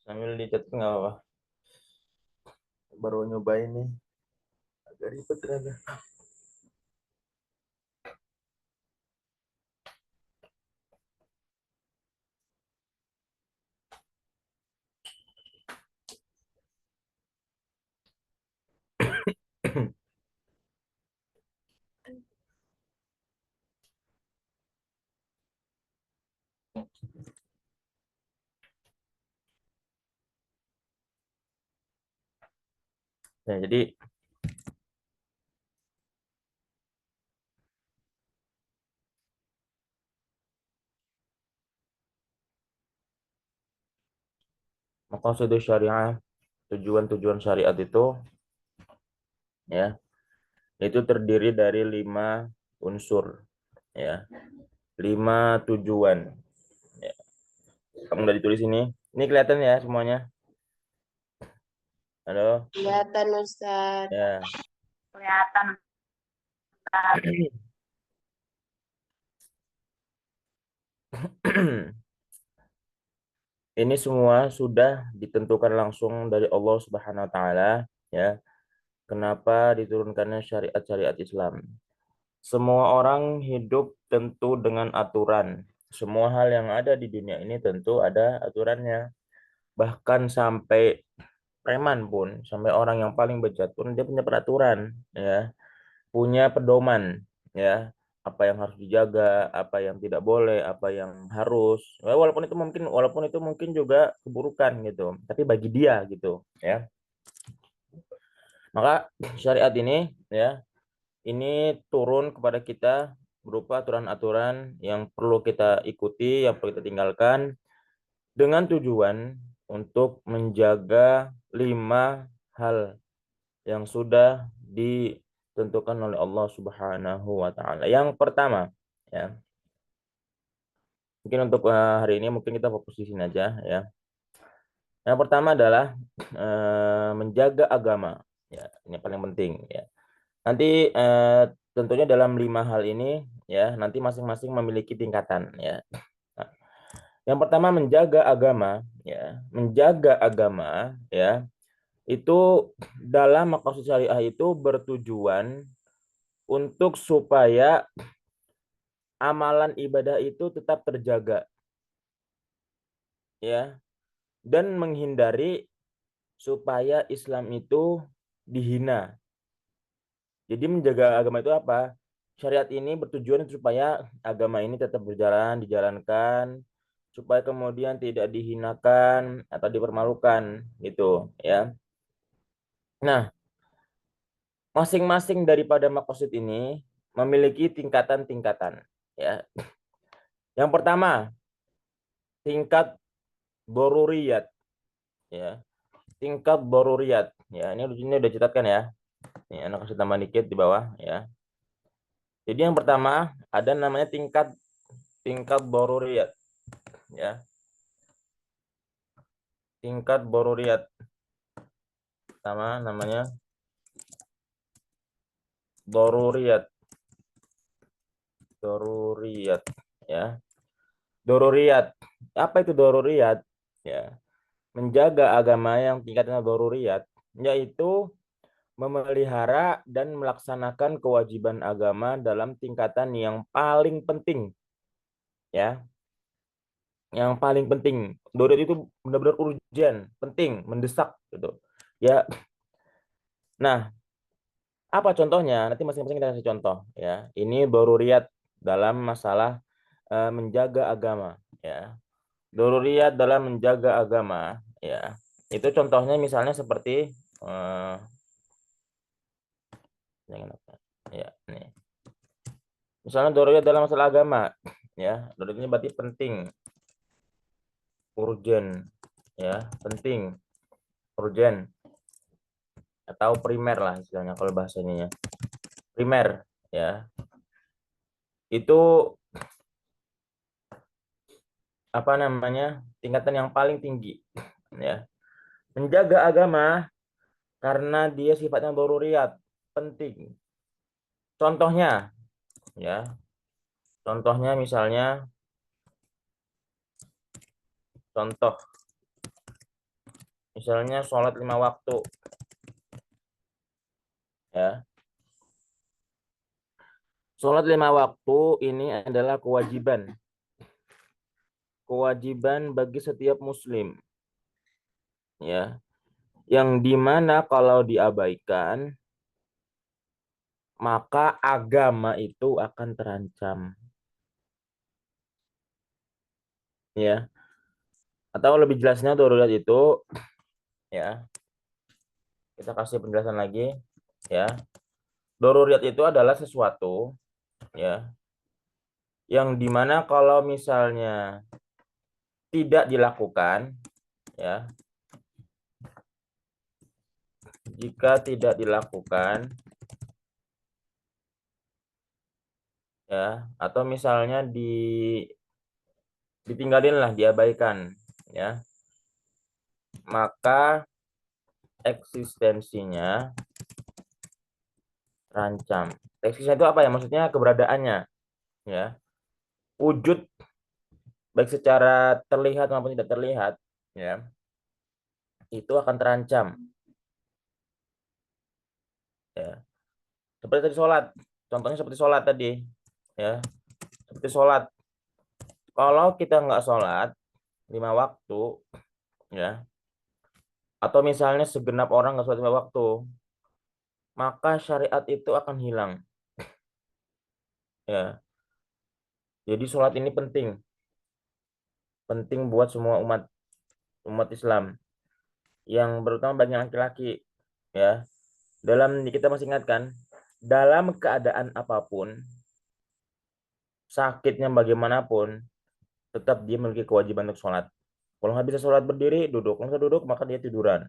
Sambil dicatat nggak apa-apa. Baru nyobain nih. Agak ribet ternyata. Ya, jadi maqasid syariah, tujuan-tujuan syariat itu ya, itu terdiri dari 5 unsur ya, 5 tujuan. Ya. Kamu udah ditulis ini. Ini kelihatan ya semuanya. Halo. Kelihatan Ustaz. Ya. Kelihatan Ustaz. Ini semua sudah ditentukan langsung dari Allah Subhanahu wa taala ya. Kenapa diturunkannya syariat-syariat Islam? Semua orang hidup tentu dengan aturan. Semua hal yang ada di dunia ini tentu ada aturannya. Bahkan sampai preman pun, sampai orang yang paling bejat pun dia punya peraturan, ya, punya pedoman, ya, apa yang harus dijaga, apa yang tidak boleh, apa yang harus. Ya, walaupun itu mungkin juga keburukan gitu, tapi bagi dia gitu, ya. Maka syariat ini, ya, ini turun kepada kita berupa aturan-aturan yang perlu kita ikuti, yang perlu kita tinggalkan dengan tujuan untuk menjaga 5 hal yang sudah ditentukan oleh Allah Subhanahu wa taala. Yang pertama, ya. Mungkin untuk hari ini mungkin kita fokus di sini aja ya. Yang pertama adalah menjaga agama. Ya, ini paling penting ya. Nanti tentunya dalam 5 hal ini ya, nanti masing-masing memiliki tingkatan ya. Nah, yang pertama menjaga agama ya, menjaga agama ya, itu dalam maksud syariah itu bertujuan untuk supaya amalan ibadah itu tetap terjaga ya, dan menghindari supaya Islam itu dihina. Jadi menjaga agama itu apa? Syariat ini bertujuan supaya agama ini tetap berjalan, dijalankan, supaya kemudian tidak dihinakan atau dipermalukan gitu ya. Nah, masing-masing daripada makosid ini memiliki tingkatan-tingkatan ya. Yang pertama, tingkat boruriyat ya. Tingkat boruriyat ya. Ini udah dicatatkan ya. Ini anak kasih tambah dikit di bawah ya. Jadi yang pertama ada namanya tingkat tingkat boruriyat ya. Tingkat boruriyat sama namanya doruriyat. Doruriyat ya. Doruriyat. Apa itu doruriyat? Ya. Menjaga agama yang tingkatnya doruriyat yaitu memelihara dan melaksanakan kewajiban agama dalam tingkatan yang paling penting ya, yang paling penting. Doruriyat itu benar-benar urgent, penting, mendesak gitu ya. Nah, apa contohnya? Nanti masing-masing kita kasih contoh ya. Ini doruriyat dalam masalah menjaga agama ya. Doruriyat dalam menjaga agama ya. Itu contohnya misalnya seperti eh, jangan apa? Ya, nih. Misalnya doruriyat dalam masalah agama ya. Doruriyat ini berarti penting, urgent ya, penting, urgent atau primer lah istilahnya kalau bahasa ininya. Primer ya. Itu apa namanya? Tingkatan yang paling tinggi ya. Menjaga agama karena dia sifatnya doruriyat, penting. Contohnya ya. Contohnya misalnya contoh Misalnya sholat 5 waktu. Ya. Sholat 5 waktu ini adalah kewajiban. Kewajiban bagi setiap muslim. Ya. Yang dimana kalau diabaikan, maka agama itu akan terancam. Ya. Atau lebih jelasnya darurat itu, ya. Kita kasih penjelasan lagi, ya. Darurat itu adalah sesuatu, ya, yang dimana kalau misalnya tidak dilakukan, ya, jika tidak dilakukan, ya, atau misalnya ditinggalin lah, diabaikan, ya, maka eksistensinya terancam. Eksistensi itu apa ya? Maksudnya keberadaannya, ya, wujud baik secara terlihat maupun tidak terlihat, ya, itu akan terancam, ya. Seperti tadi sholat, contohnya seperti sholat tadi, ya, seperti sholat. Kalau kita nggak sholat 5 waktu, ya, atau misalnya segenap orang nggak sholat 5 waktu, maka syariat itu akan hilang, ya. Jadi sholat ini penting, penting buat semua umat umat Islam, yang terutama bagi laki-laki, ya. Dalam kita masih ingatkan, dalam keadaan apapun, sakitnya bagaimanapun, tetap dia memiliki kewajiban untuk sholat. Kalau nggak bisa sholat berdiri, duduk. Kalau nggak duduk, maka dia tiduran.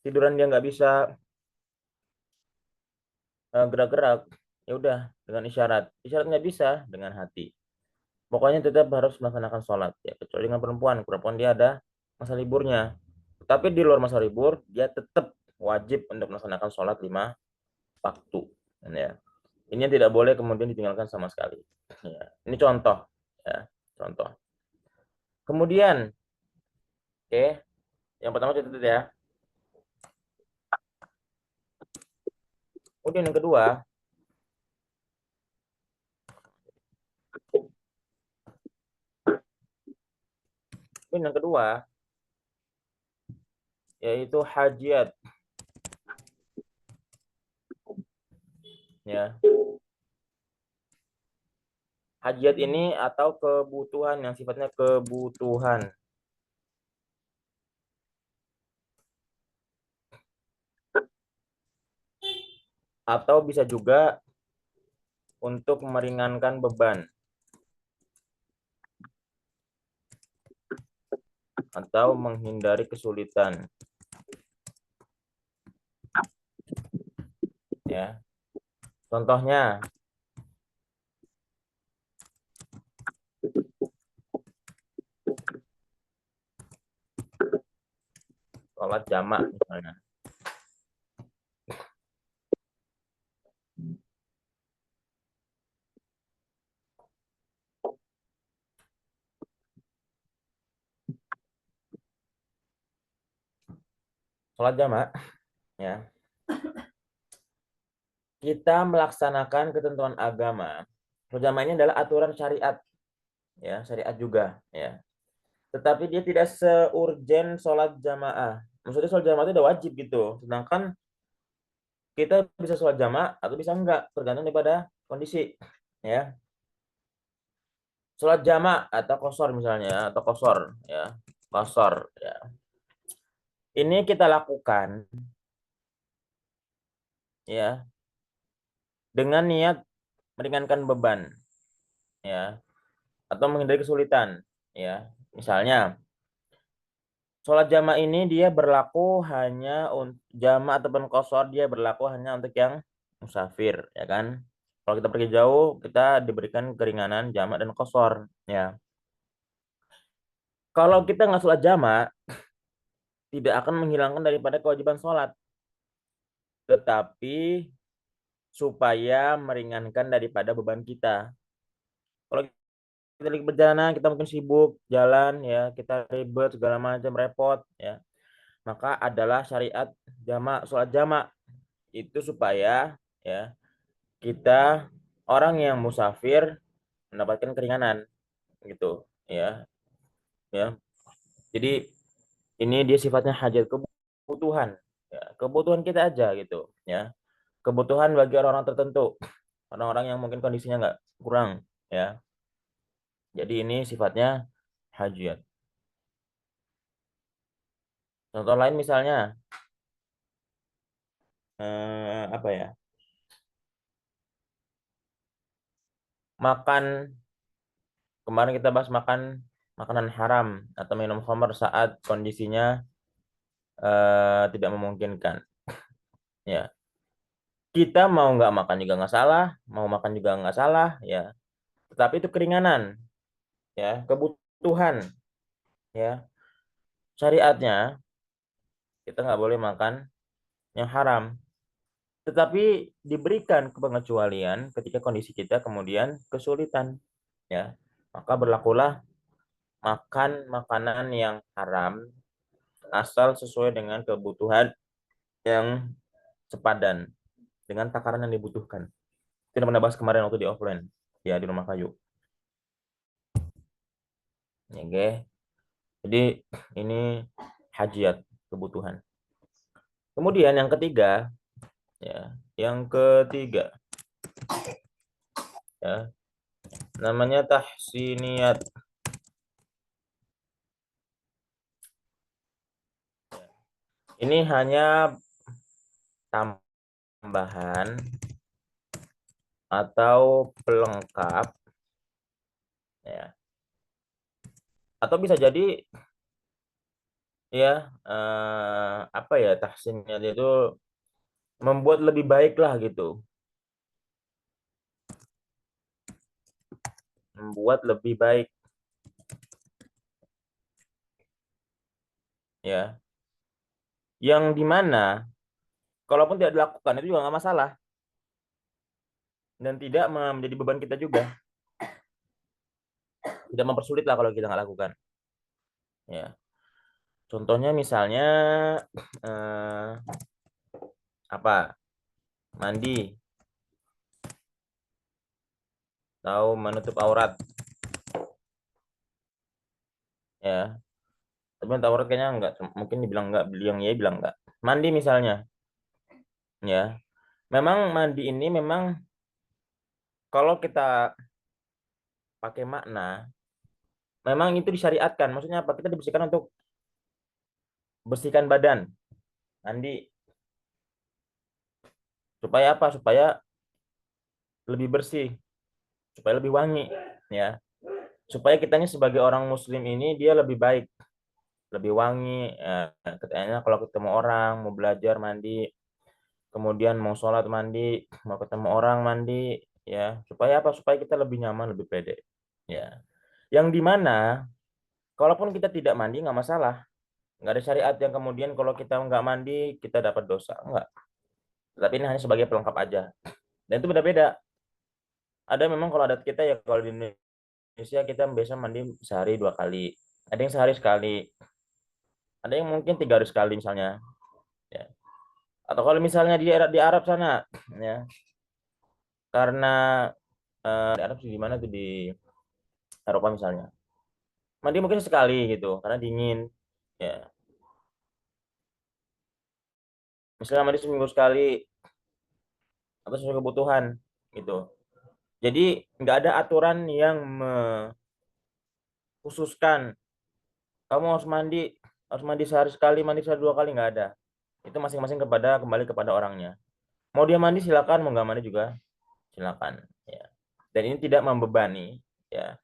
Tiduran dia nggak bisa gerak-gerak, ya udah dengan isyarat. Isyarat nggak bisa dengan hati. Pokoknya tetap harus melaksanakan sholat, ya. Kecuali dengan perempuan. Perempuan dia ada masa liburnya. Tapi di luar masa libur, dia tetap wajib untuk melaksanakan sholat 5 waktu. Ya. Ini yang tidak boleh kemudian ditinggalkan sama sekali. Ya. Ini contoh, ya, contoh. Kemudian, oke, yang pertama catat ya. Kemudian yang kedua, yaitu hajat, ya. Hajat ini atau kebutuhan yang sifatnya kebutuhan. Atau bisa juga untuk meringankan beban atau menghindari kesulitan, ya. Contohnya, sholat jamak misalnya. Sholat jamak, ya. Kita melaksanakan ketentuan agama. Sholat jamak ini adalah aturan syariat, ya, syariat juga, ya. Tetapi dia tidak seurgen sholat jamaah. Maksudnya sholat jamaah itu udah wajib gitu. Sedangkan kita bisa sholat jamaah atau bisa enggak, tergantung daripada kondisi, ya. Sholat jamaah atau qashar misalnya, atau qashar, ya. Qashar, ya. Ini kita lakukan, ya, dengan niat meringankan beban, ya, atau menghindari kesulitan, ya. Misalnya, sholat jamaah ini dia berlaku hanya untuk jamaah ataupun qashar, dia berlaku hanya untuk yang musafir, ya kan? Kalau kita pergi jauh, kita diberikan keringanan jamaah dan qashar, ya. Kalau kita nggak sholat jamaah, tidak akan menghilangkan daripada kewajiban sholat, tetapi supaya meringankan daripada beban kita. Kalau kita lagi perjalanan, kita mungkin sibuk jalan, ya, kita ribet segala macam, repot, ya. maka adalah syariat jamak, sholat jamak. Itu supaya ya kita orang yang musafir mendapatkan keringanan gitu ya. Ya. Jadi ini dia sifatnya hajat, kebutuhan. Ya, kebutuhan kita aja gitu ya. Kebutuhan bagi orang-orang tertentu, orang-orang yang mungkin kondisinya nggak kurang ya. Jadi ini sifatnya hajat. Contoh lain misalnya apa ya? Makan, kemarin kita bahas makan makanan haram atau minum khamr saat kondisinya tidak memungkinkan. Ya, kita mau nggak makan juga nggak salah, mau makan juga nggak salah, ya. Tetapi itu keringanan, ya, kebutuhan, ya. Syariatnya kita nggak boleh makan yang haram. Tetapi diberikan pengecualian ketika kondisi kita kemudian kesulitan, ya. Maka berlakulah makan makanan yang haram asal sesuai dengan kebutuhan yang sepadan dengan takaran yang dibutuhkan. Kita pernah bahas kemarin waktu di offline, ya di rumah kayu. Oke. Jadi ini hajiat, kebutuhan. Kemudian yang ketiga, ya, yang ketiga, ya, namanya tahsiniyat. Ini hanya tambahan atau pelengkap, ya, atau bisa jadi ya apa ya tahsiniyat itu membuat lebih baik lah gitu, membuat lebih baik, ya, yang dimana kalaupun tidak dilakukan itu juga nggak masalah dan tidak menjadi beban kita juga, tidak mempersulit lah kalau kita nggak lakukan, ya. Contohnya misalnya eh, apa, mandi atau menutup aurat, ya. Tapi menutup aurat kayaknya enggak, mungkin dibilang enggak, bilang ya bilang enggak. Mandi misalnya, ya. Memang mandi ini memang kalau kita pakai makna, memang itu disyariatkan. Maksudnya apa? Kita dibersihkan untuk bersihkan badan, mandi. Supaya apa? Supaya lebih bersih, supaya lebih wangi, ya. Supaya kitanya sebagai orang muslim ini dia lebih baik, lebih wangi. Katanya kalau ketemu orang, mau belajar mandi, kemudian mau sholat mandi, mau ketemu orang mandi, ya. Supaya apa? Supaya kita lebih nyaman, lebih pede, ya. Yang dimana, kalaupun kita tidak mandi nggak masalah, nggak ada syariat yang kemudian kalau kita nggak mandi kita dapat dosa, nggak. Tapi ini hanya sebagai pelengkap aja. Dan itu beda-beda. Ada memang kalau adat kita ya kalau di Indonesia kita biasa mandi sehari 2 kali. Ada yang sehari sekali. Ada yang mungkin 3 hari sekali misalnya. Ya. Atau kalau misalnya di Arab sana, ya, karena di Arab sih di mana tuh di Eropa misalnya, mandi mungkin sekali gitu karena dingin. Ya, misalnya mandi seminggu sekali atau sesuai kebutuhan gitu. Jadi nggak ada aturan yang mengkhususkan kamu harus mandi sehari sekali, mandi sehari 2 kali, nggak ada. Itu masing-masing kembali kepada orangnya. Mau dia mandi silakan, mau nggak mandi juga silakan. Ya. Dan ini tidak membebani, ya,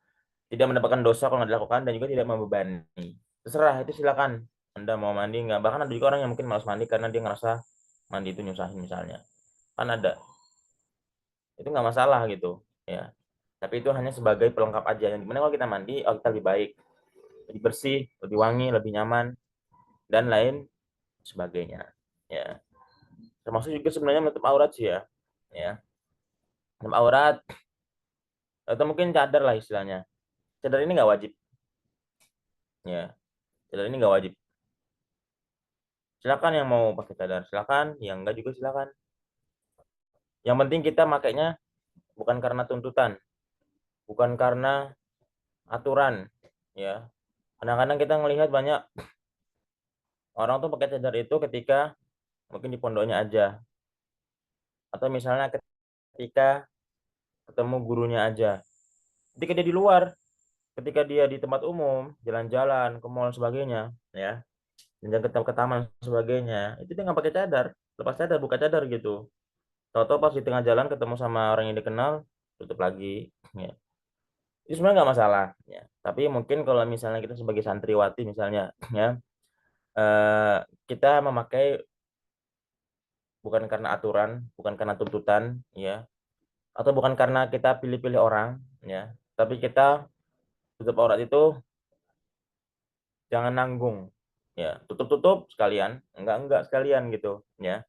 tidak mendapatkan dosa kalau nggak dilakukan dan juga tidak membebani. Terserah itu silakan. Anda mau mandi nggak? Bahkan ada juga orang yang mungkin malas mandi karena dia ngerasa mandi itu nyusahin misalnya. Kan ada. Itu nggak masalah gitu, ya. Tapi itu hanya sebagai pelengkap aja. Yang dimana kalau kita mandi, oh kita lebih baik, lebih bersih, lebih wangi, lebih nyaman, dan lain sebagainya. Ya, termasuk juga sebenarnya menutup aurat sih ya. Ya, menutup aurat atau mungkin cadar lah istilahnya. Cadar ini nggak wajib. Ya, cadar ini nggak wajib. Silakan yang mau pakai cadar, silakan, yang enggak juga silakan. Yang penting kita makainya bukan karena tuntutan, bukan karena aturan, ya. Kadang-kadang kita melihat banyak orang tuh pakai cadar itu ketika mungkin di pondoknya aja, atau misalnya ketika ketemu gurunya aja. Ketika dia di luar, ketika dia di tempat umum, jalan-jalan ke mall sebagainya, ya, dan ke taman sebagainya, itu dia nggak pakai cadar, lepas cadar, buka cadar gitu. Tahu-tahu pas di tengah jalan ketemu sama orang yang dikenal, tutup lagi. Ya. Itu sebenarnya nggak masalah. Ya. Tapi mungkin kalau misalnya kita sebagai santriwati misalnya, ya, eh, kita memakai bukan karena aturan, bukan karena tuntutan, ya, atau bukan karena kita pilih-pilih orang, ya, tapi kita tutup aurat itu jangan nanggung, ya, tutup-tutup sekalian, enggak sekalian gitu, ya,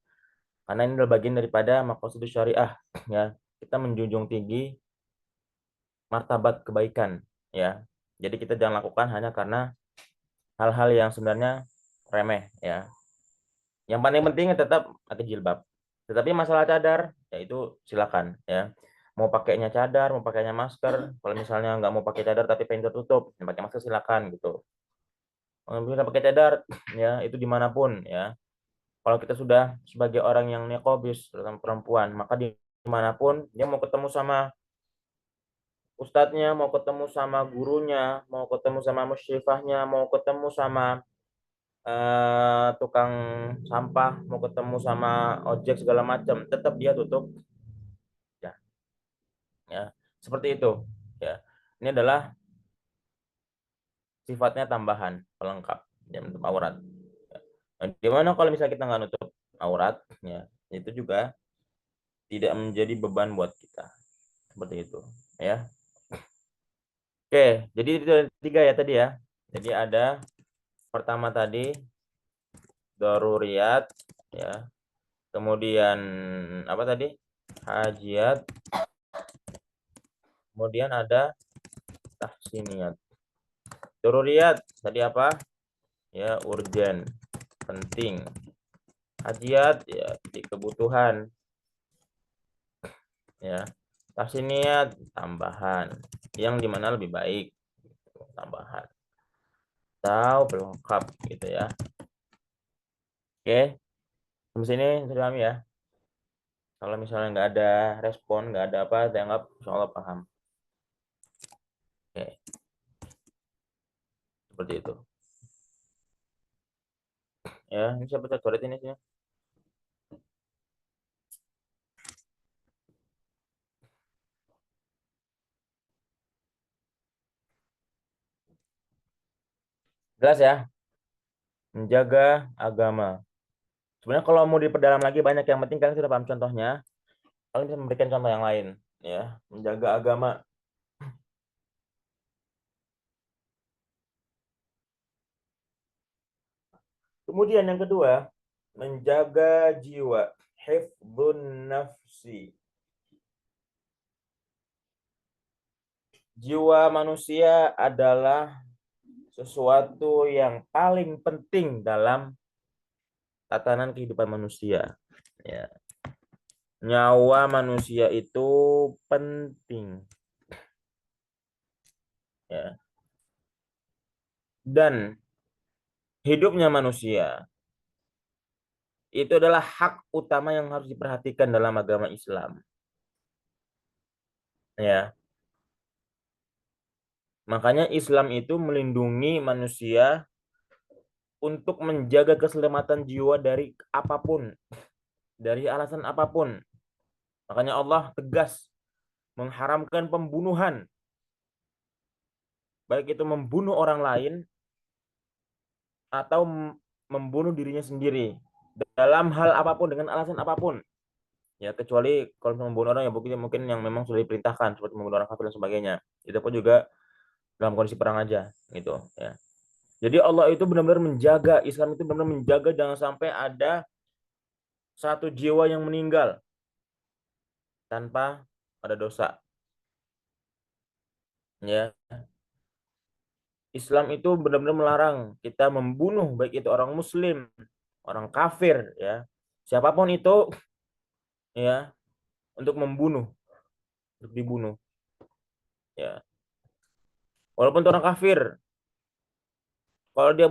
karena ini adalah bagian daripada maqasid syariah, ya, kita menjunjung tinggi martabat kebaikan, ya, jadi kita jangan lakukan hanya karena hal-hal yang sebenarnya remeh, ya, yang paling penting tetap pakai jilbab, tetapi masalah cadar, ya itu silakan, ya, mau pakainya cadar, mau pakainya masker, kalau misalnya nggak mau pakai cadar tapi pengen tertutup, yang pakai masker silakan gitu. Kalau bisa pakai cadar, ya itu dimanapun, ya. Kalau kita sudah sebagai orang yang niqabis, terutama perempuan, maka dimanapun dia mau ketemu sama ustadznya, mau ketemu sama gurunya, mau ketemu sama musyrifahnya, mau ketemu sama tukang sampah, mau ketemu sama ojek segala macam, tetap dia tutup, ya, ya. Seperti itu, ya. Ini adalah sifatnya tambahan, pelengkap, ya, menutup aurat. Ya. Nah, dimana kalau misalnya kita nggak nutup aurat, ya, itu juga tidak menjadi beban buat kita. Seperti itu, ya. Oke, jadi itu ada tiga ya tadi ya. Jadi ada pertama tadi daruriyat, ya. Kemudian apa tadi? Hajiat. Kemudian ada tahsiniyat. Daruriyat tadi apa? Ya, urgen, penting. Hajiat ya, jadi kebutuhan, ya. Tahsiniyat tambahan, yang dimana lebih baik, tambahan. Tahu pelengkap gitu ya. Oke, sampai sini sudah paham ya. Kalau misalnya nggak ada respon, nggak ada apa, saya anggap insya Allah paham. Oke, seperti itu. Ya, ini siapa coret ini sih? Jelas ya, menjaga agama. Sebenarnya kalau mau diperdalam lagi banyak, yang penting kalian sudah paham contohnya. Kalian bisa memberikan contoh yang lain, ya. Menjaga agama. Kemudian yang kedua, menjaga jiwa. Hifdzun nafsi. Jiwa manusia adalah sesuatu yang paling penting dalam tatanan kehidupan manusia. Ya. Nyawa manusia itu penting. Ya. Dan hidupnya manusia itu adalah hak utama yang harus diperhatikan dalam agama Islam. Ya. Makanya Islam itu melindungi manusia untuk menjaga keselamatan jiwa dari apapun, dari alasan apapun. Makanya Allah tegas mengharamkan pembunuhan, baik itu membunuh orang lain atau membunuh dirinya sendiri dalam hal apapun dengan alasan apapun. Ya, kecuali kalau membunuh orang ya mungkin yang memang sudah diperintahkan seperti membunuh orang kafir dan sebagainya. Itu pun juga dalam kondisi perang aja gitu ya. Jadi Allah itu benar-benar menjaga, Islam itu benar-benar menjaga jangan sampai ada satu jiwa yang meninggal tanpa ada dosa. Ya, Islam itu benar-benar melarang kita membunuh baik itu orang muslim orang kafir ya, siapapun itu ya, untuk membunuh, untuk dibunuh ya. Walaupun itu orang kafir, kalau dia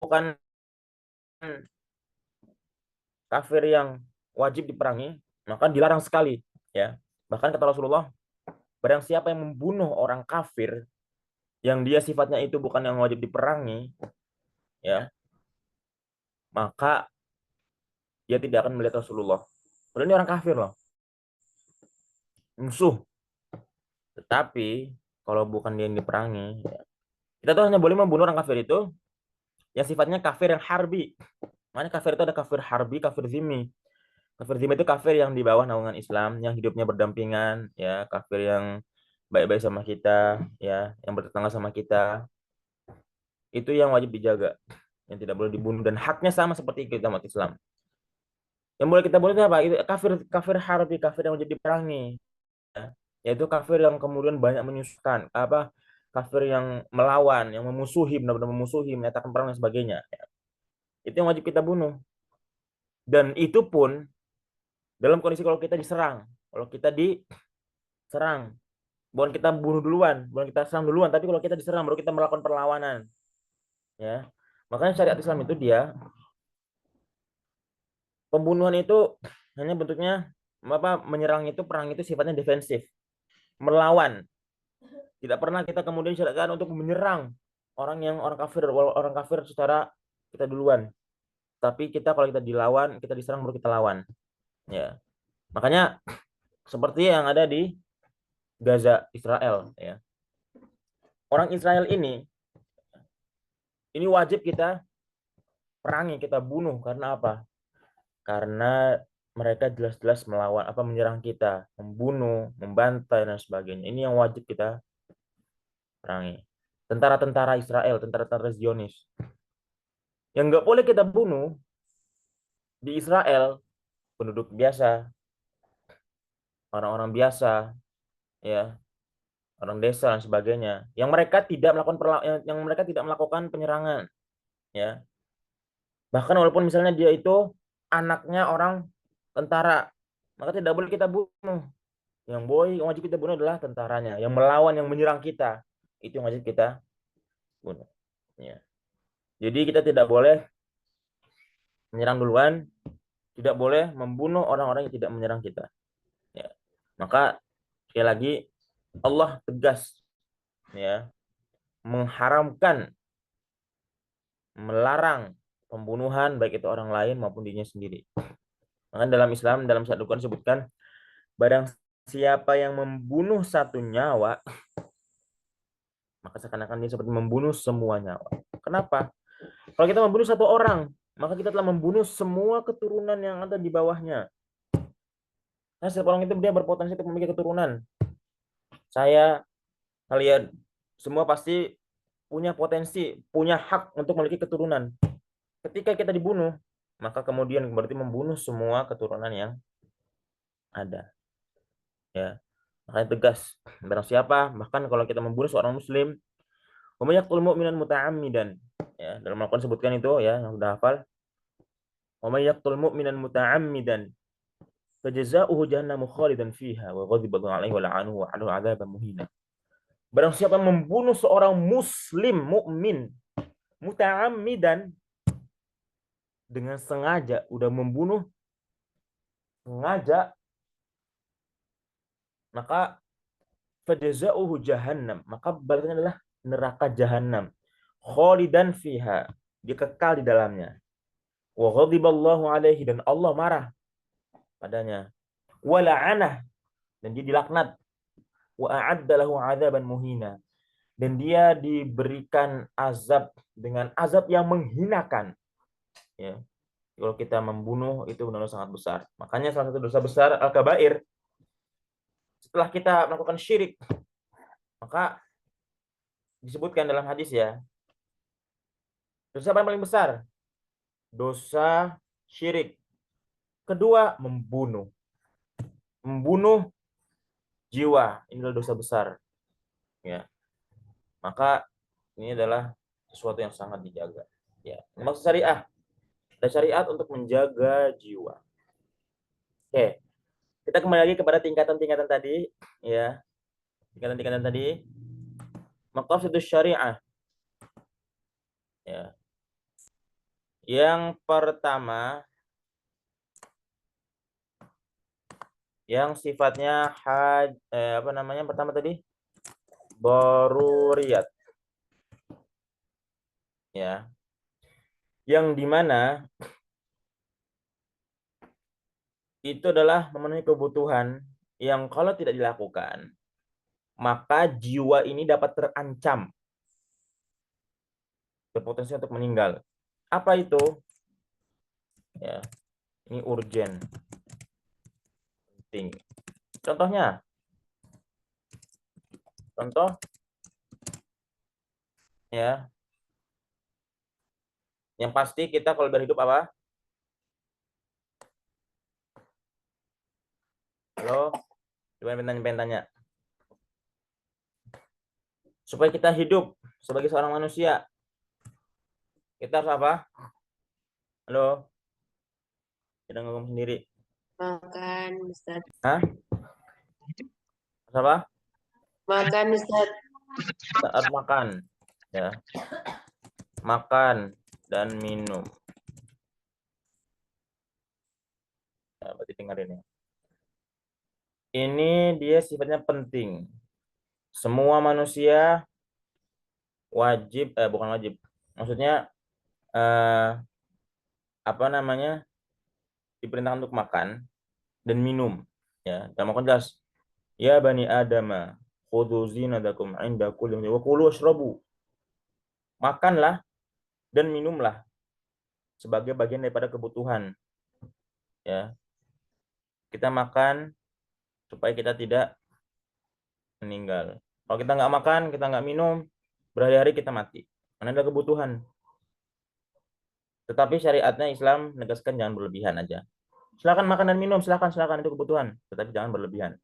bukan kafir yang wajib diperangi, maka dilarang sekali ya. Bahkan kata Rasulullah, barang siapa yang membunuh orang kafir yang dia sifatnya itu bukan yang wajib diperangi ya, maka dia tidak akan melihat Rasulullah. Padahal ini orang kafir loh, musuh. Tetapi kalau bukan dia yang diperangi, ya, kita tuh hanya boleh membunuh orang kafir itu yang sifatnya kafir yang harbi. Makanya kafir itu ada kafir harbi, kafir zimmi. Kafir zimmi itu kafir yang di bawah naungan Islam, yang hidupnya berdampingan, ya, kafir yang baik-baik sama kita, ya, yang bertetangga sama kita. Itu yang wajib dijaga, yang tidak boleh dibunuh dan haknya sama seperti kita umat Islam. Yang boleh kita bunuh itu apa? Itu kafir kafir harbi, kafir yang wajib diperangi, ya. Yaitu kafir yang kemudian banyak menyusahkan, apa? Kafir yang melawan, yang memusuhi, benar-benar memusuhi, menyatakan perang dan sebagainya. Itu yang wajib kita bunuh. Dan itu pun dalam kondisi kalau kita diserang, kalau kita diserang, bukan kita bunuh duluan, bukan kita serang duluan, tapi kalau kita diserang baru kita melakukan perlawanan, ya. Makanya syariat Islam itu dia pembunuhan itu hanya bentuknya apa, menyerang itu, perang itu sifatnya defensif, melawan. Tidak pernah kita kemudian syariatkan untuk menyerang orang kafir secara kita duluan. Tapi kita kalau kita dilawan, kita diserang baru kita lawan, ya. Makanya seperti yang ada di Gaza Israel ya. Orang Israel ini wajib kita perangi, kita bunuh karena apa? Karena mereka jelas-jelas melawan, apa, menyerang kita, membunuh, membantai dan sebagainya. Ini yang wajib kita perangi. Tentara-tentara Israel, tentara-tentara Zionis. Yang nggak boleh kita bunuh di Israel, penduduk biasa, orang-orang biasa, ya, orang desa dan sebagainya. Yang mereka tidak melakukan penyerangan, ya. Bahkan walaupun misalnya dia itu anaknya orang tentara, maka tidak boleh kita bunuh. Yang wajib kita bunuh adalah tentaranya, yang melawan, yang menyerang kita. Itu yang wajib kita bunuh. Ya. Jadi kita tidak boleh menyerang duluan, tidak boleh membunuh orang-orang yang tidak menyerang kita. Ya. Maka sekali lagi Allah tegas ya, mengharamkan, melarang pembunuhan baik itu orang lain maupun dirinya sendiri. Maka dalam Islam, dalam satu Al-Quran disebutkan, barang siapa yang membunuh satu nyawa, maka seakan-akan dia seperti membunuh semua nyawa. Kenapa? Kalau kita membunuh satu orang, maka kita telah membunuh semua keturunan yang ada di bawahnya. Nah, setiap orang itu dia berpotensi untuk memiliki keturunan. Saya, kalian, semua pasti punya potensi, punya hak untuk memiliki keturunan. Ketika kita dibunuh, maka kemudian berarti membunuh semua keturunan yang ada. Ya, makanya tegas. Barang siapa, bahkan kalau kita membunuh seorang muslim, wa may yaqtul mu'minan muta'ammidan. Ya, dalam Al-Qur'an sebutkan itu ya, yang sudah hafal. Wa may yaqtul mu'minan muta'ammidan fajaza'uhu jahannamu khalidan fiha wa ghadiba alaihi wa la'anahu wa 'alahu 'adzaban muhina. Barang siapa membunuh seorang muslim mukmin muta'ammidan, dengan sengaja, udah membunuh sengaja, maka fajaza'uhu jahannam, maka balasannya adalah neraka jahanam. Khalidan fiha, dia kekal di dalamnya. Wa ghadiballahu alaihi, dan Allah marah padanya. Wa la'anah, dan dia dilaknat. Wa a'adda lahu 'adzaban muhina, dan dia diberikan azab dengan azab yang menghinakan. Ya. Kalau kita membunuh itu benar-benar sangat besar. Makanya salah satu dosa besar al-kabair, setelah kita melakukan syirik, maka disebutkan dalam hadis ya, dosa apa yang paling besar? Dosa syirik. Kedua, membunuh. Membunuh jiwa, ini adalah dosa besar. Ya. Maka ini adalah sesuatu yang sangat dijaga. Ya. Maksud syariah, Ada syariat untuk menjaga jiwa. Oke, kita kembali lagi kepada tingkatan-tingkatan tadi, ya. Tingkatan-tingkatan tadi. Maqasidus syariah, ya. Yang pertama, yang sifatnya apa namanya pertama tadi? Daruriyat, ya. Yang dimana itu adalah memenuhi kebutuhan yang kalau tidak dilakukan, maka jiwa ini dapat terancam, berpotensi untuk meninggal. Apa itu? Ya, ini urgen, penting. Contohnya, contoh, ya, yang pasti kita kalau berhidup apa? Halo, coba pengen tanya. Supaya kita hidup sebagai seorang manusia, kita harus apa? Halo, kita ngomong sendiri. Makan, Ustaz. Hah? Harus apa? Makan, Ustaz. Kita harus makan, ya. Makan dan minum. Ya, berarti dengerin ya. Ini dia sifatnya penting. Semua manusia wajib, bukan wajib. Maksudnya apa namanya? Diperintahkan untuk makan dan minum. Ya, dalam Al-Quran jelas. Ya bani Adama, khudhu zinatakum inda kulli wa kulu washrabu. Makanlah dan minumlah sebagai bagian daripada kebutuhan. Ya, kita makan supaya kita tidak meninggal. Kalau kita nggak makan, kita nggak minum, berhari-hari kita mati. Karena ada kebutuhan. Tetapi syariatnya Islam menegaskan jangan berlebihan aja. Silakan makan dan minum, silakan itu kebutuhan, tetapi jangan berlebihan.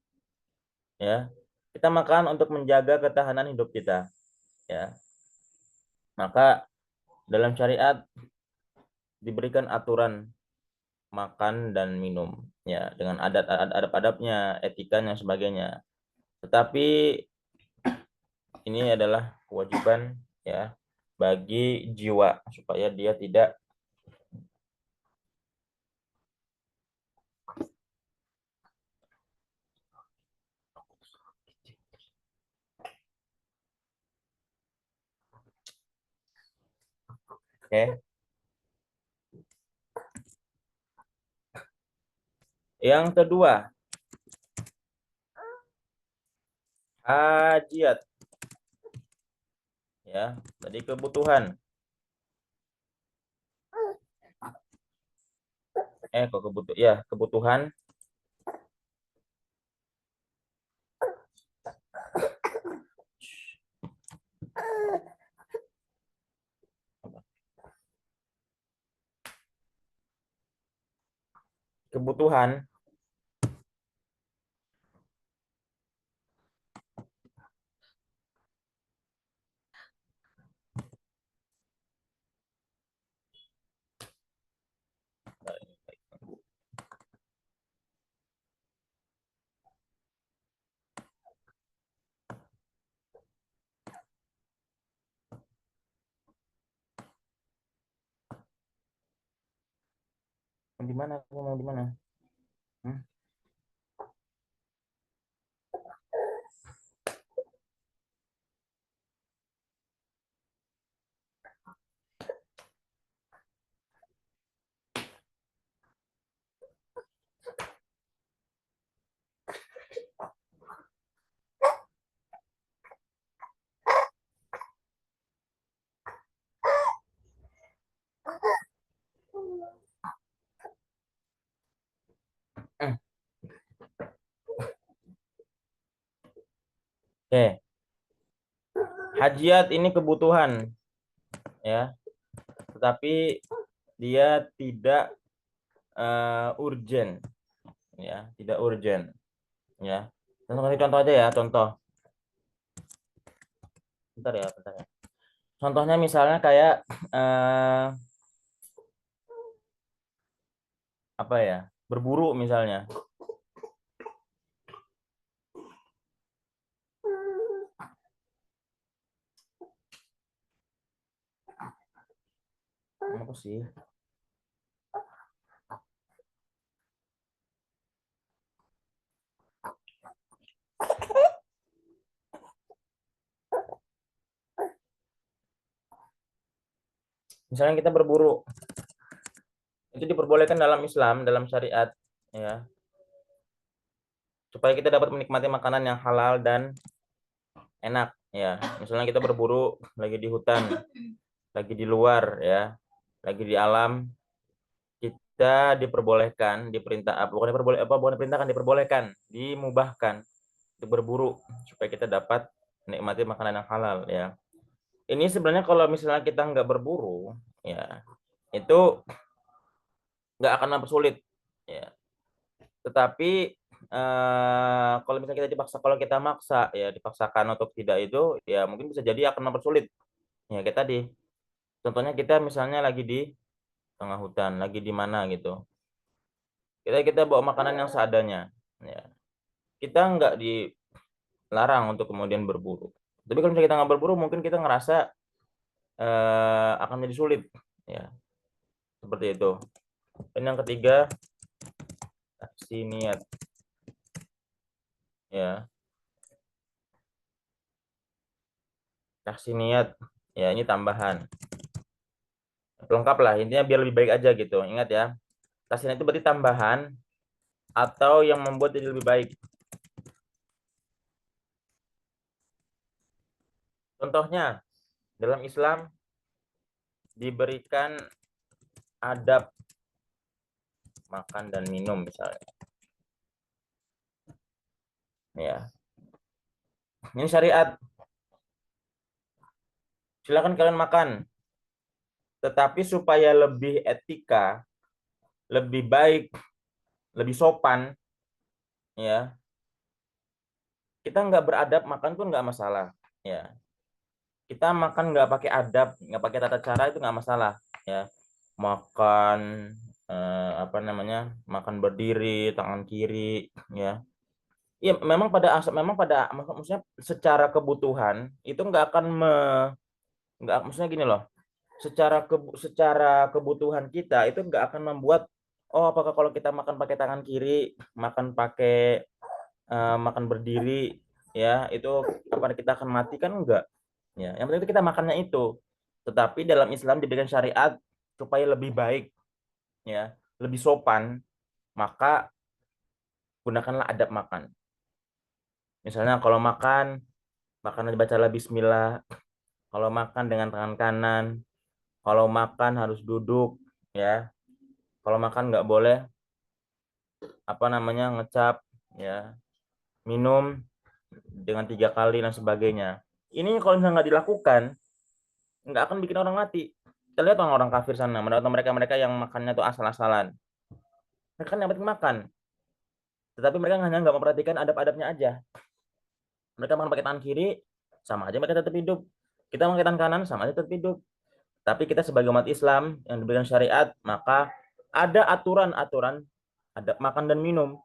Ya, kita makan untuk menjaga ketahanan hidup kita. Ya, maka dalam syariat diberikan aturan makan dan minum, ya, dengan adab-adabnya, etikanya, sebagainya. Tetapi ini adalah kewajiban, ya, bagi jiwa supaya dia tidak oke. Yang kedua, hajiat, ya, tadi kebutuhan. Kok kebutuhan. Kebutuhan. Di mana? Aku mau di mana? Hmm? Oke, hajiat ini kebutuhan, ya, tetapi dia tidak urgent, ya, tidak urgent, ya. Contoh aja ya, contoh. Bentar ya. Contohnya misalnya kayak apa ya? Berburu misalnya. Apa sih? Misalnya kita berburu, itu diperbolehkan dalam Islam, dalam syariat, ya, supaya kita dapat menikmati makanan yang halal dan enak, ya. Misalnya kita berburu lagi di hutan, lagi di luar, ya, lagi di alam, kita diperbolehkan, diperintah, bukan diperintahkan, diperbolehkan, dimubahkan untuk berburu supaya kita dapat menikmati makanan yang halal, ya. Ini sebenarnya kalau misalnya kita nggak berburu, ya, itu nggak akan mempersulit, ya. Tetapi kalau misalnya kita dipaksa, kalau kita maksa, ya, dipaksakan untuk tidak itu, ya mungkin bisa jadi akan mempersulit. Ya kita tadi, contohnya kita misalnya lagi di tengah hutan, lagi di mana gitu. Kita bawa makanan yang seadanya. Ya. Kita nggak dilarang untuk kemudian berburu. Tapi kalau misalnya kita nggak berburu, mungkin kita ngerasa akan menjadi sulit. Ya, seperti itu. Dan yang ketiga, aksi niat. Ya, aksi niat. Ya, ini tambahan. Lengkap lah, intinya biar lebih baik aja gitu. Ingat ya, aksi niat itu berarti tambahan atau yang membuat jadi lebih baik. Contohnya, dalam Islam diberikan adab makan dan minum misalnya. Ya, ini syariat. Silakan kalian makan, tetapi supaya lebih etika, lebih baik, lebih sopan, ya, kita nggak beradab makan pun nggak masalah. Ya, kita makan nggak pakai adab, nggak pakai tata cara itu nggak masalah. Ya, makan apa namanya, makan berdiri, tangan kiri, ya. Iya, memang pada maksudnya secara kebutuhan itu nggak, maksudnya gini loh, secara kebutuhan kita itu nggak akan membuat, oh apakah kalau kita makan pakai tangan kiri, makan pakai makan berdiri, ya itu apa kita akan mati, kan enggak, ya yang penting itu kita makannya itu. Tetapi dalam Islam diberikan syariat supaya lebih baik, ya, lebih sopan, maka gunakanlah adab makan. Misalnya kalau makan bacalah bismillah, kalau makan dengan tangan kanan, kalau makan harus duduk, ya, kalau makan nggak boleh apa namanya ngecap, ya, minum dengan 3 kali dan sebagainya. Ini kalau misalnya nggak dilakukan, nggak akan bikin orang mati. Kita lihat orang-orang kafir sana, mereka-mereka yang makannya tuh asal-asalan. Mereka kan yang penting makan, tetapi mereka hanya nggak memperhatikan adab-adabnya aja. Mereka makan pakai tangan kiri, sama aja mereka tetap hidup. Kita pakai tangan kanan, sama aja tetap hidup. Tapi kita sebagai umat Islam yang diberikan syariat, maka ada aturan-aturan adab makan dan minum,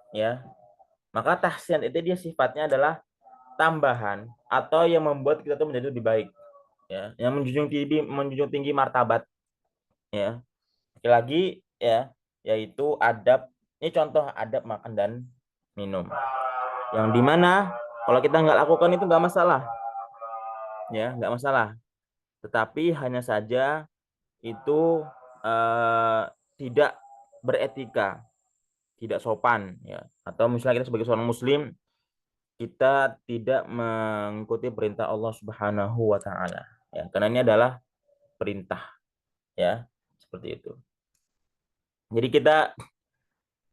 ya. Maka tahsin itu dia sifatnya adalah tambahan atau yang membuat kita tuh menjadi lebih baik, ya, yang menjunjung tinggi martabat, ya. Lagi, ya, yaitu adab. Ini contoh adab makan dan minum yang dimana kalau kita nggak lakukan itu nggak masalah, ya, nggak masalah. Tetapi hanya saja itu eh, tidak beretika, tidak sopan, ya. Atau misalnya kita sebagai seorang muslim, kita tidak mengikuti perintah Allah Subhanahu wa taala, ya. Karena ini adalah perintah, ya. Seperti itu. Jadi kita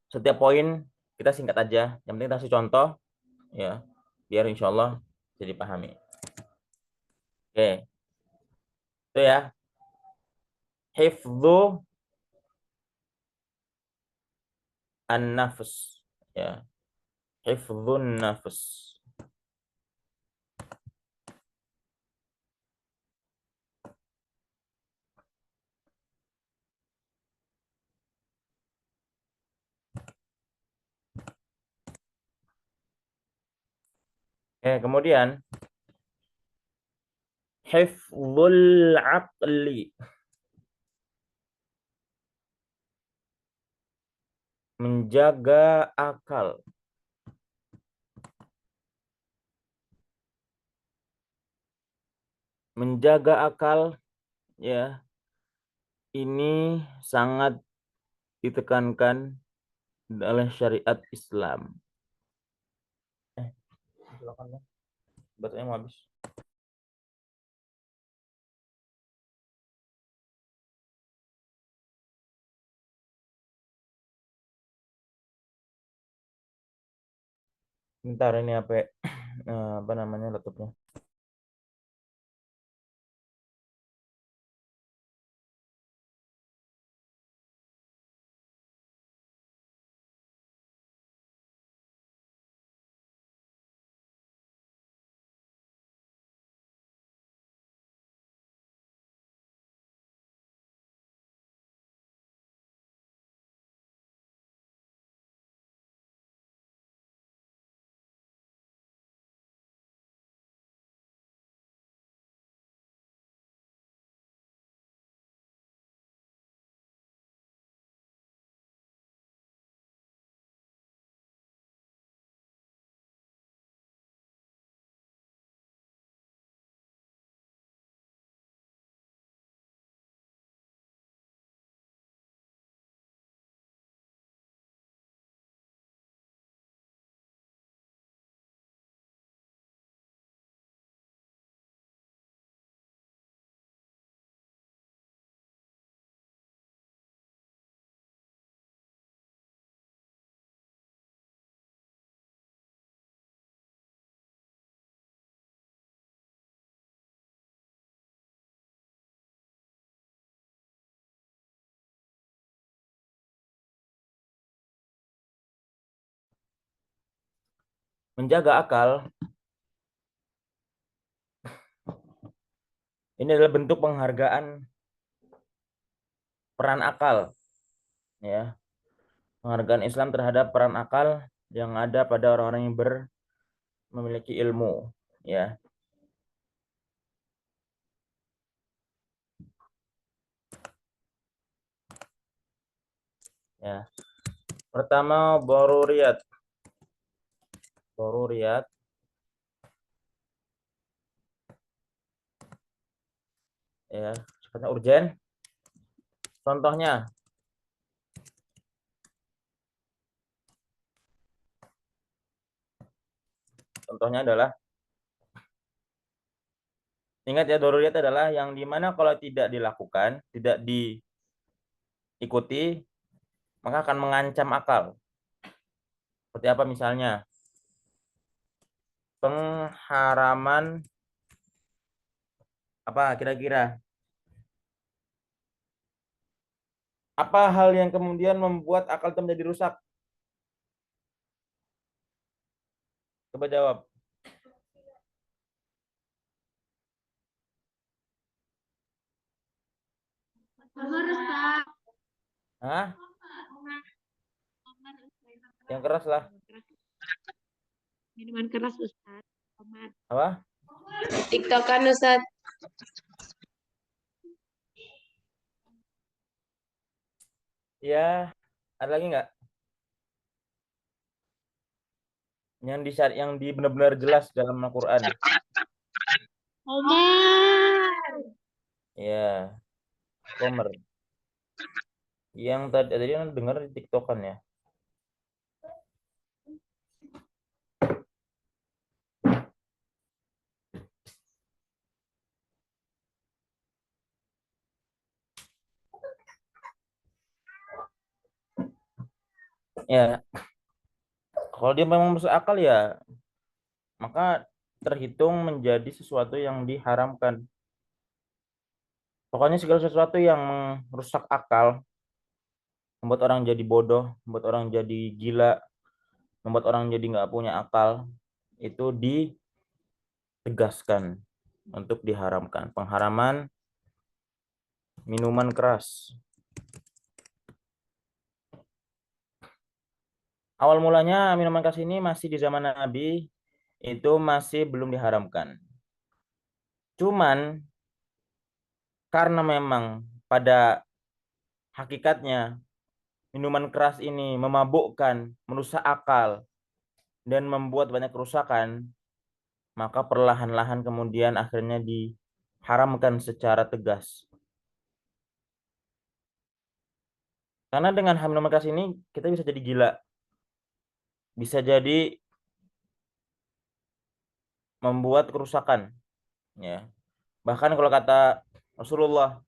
setiap poin kita singkat aja, yang penting kita kasih contoh, ya, biar insya Allah bisa dipahami. Oke, itu ya. Hifdzu an-nafs, ya. Hifdzun nafs. Kemudian hifdzul aqli, menjaga akal. Menjaga akal ya, ini sangat ditekankan oleh syariat Islam. Silakan ya. Baterainya mau habis. Bentar ini apa namanya laptopnya. Menjaga akal ini adalah bentuk penghargaan peran akal ya. Penghargaan Islam terhadap peran akal yang ada pada orang-orang yang memiliki ilmu ya. Ya. Pertama daruriyat. Daruriyat ya, sifatnya urgen. Contohnya adalah, ingat ya, daruriyat adalah yang dimana kalau tidak dilakukan, tidak diikuti, maka akan mengancam akal. Seperti apa misalnya? Pengharaman apa kira-kira? Apa hal yang kemudian membuat akal itu menjadi rusak? Coba jawab. Hah? Yang keras lah. Minuman keras Ustaz. Tomat. Apa? TikTokan Ustadz. Ya, ada lagi nggak? Yang benar-benar jelas dalam Al-Quran. Tomat. Ya, Komer. Yang tadi kan dengar di TikTokan ya. Ya, kalau dia memang masuk akal ya, maka terhitung menjadi sesuatu yang diharamkan. Pokoknya segala sesuatu yang merusak akal, membuat orang jadi bodoh, membuat orang jadi gila, membuat orang jadi nggak punya akal, itu ditegaskan untuk diharamkan. Pengharaman minuman keras. Awal mulanya minuman keras ini masih di zaman Nabi. itu masih belum diharamkan. Cuman karena memang pada hakikatnya minuman keras ini memabukkan, merusak akal, dan membuat banyak kerusakan, maka perlahan-lahan kemudian akhirnya diharamkan secara tegas. Karena dengan minuman keras ini kita bisa jadi gila, bisa jadi membuat kerusakan, ya. Bahkan kalau kata Rasulullah,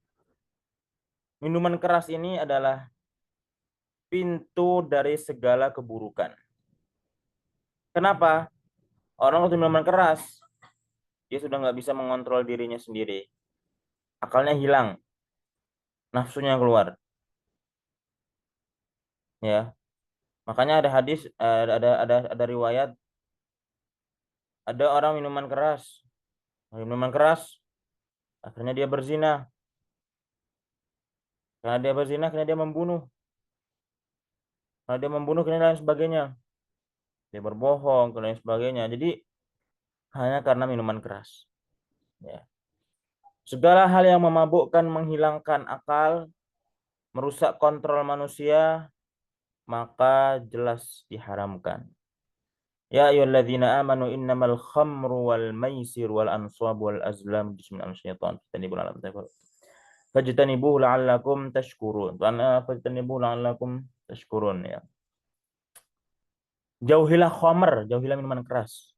minuman keras ini adalah pintu dari segala keburukan. Kenapa? Orang waktu minuman keras, dia sudah nggak bisa mengontrol dirinya sendiri. Akalnya hilang, nafsunya keluar. Ya, makanya ada hadis, ada riwayat, ada orang minuman keras, akhirnya dia berzina. Karena dia berzina, akhirnya dia membunuh. Karena dia membunuh, akhirnya lain sebagainya. Dia berbohong, dan lain sebagainya. Jadi hanya karena minuman keras. Ya. Segala hal yang memabukkan, menghilangkan akal, merusak kontrol manusia, maka jelas diharamkan. Ya ayyuhalladzina amanu innamal khamru wal maisir wal ansab wal azlam bismillahir syaitan. Fajtanibuhu la'allakum tashkurun. Fajtanibuhu la'allakum tashkurun, ya. Jauhilah khamr, jauhilah minuman keras.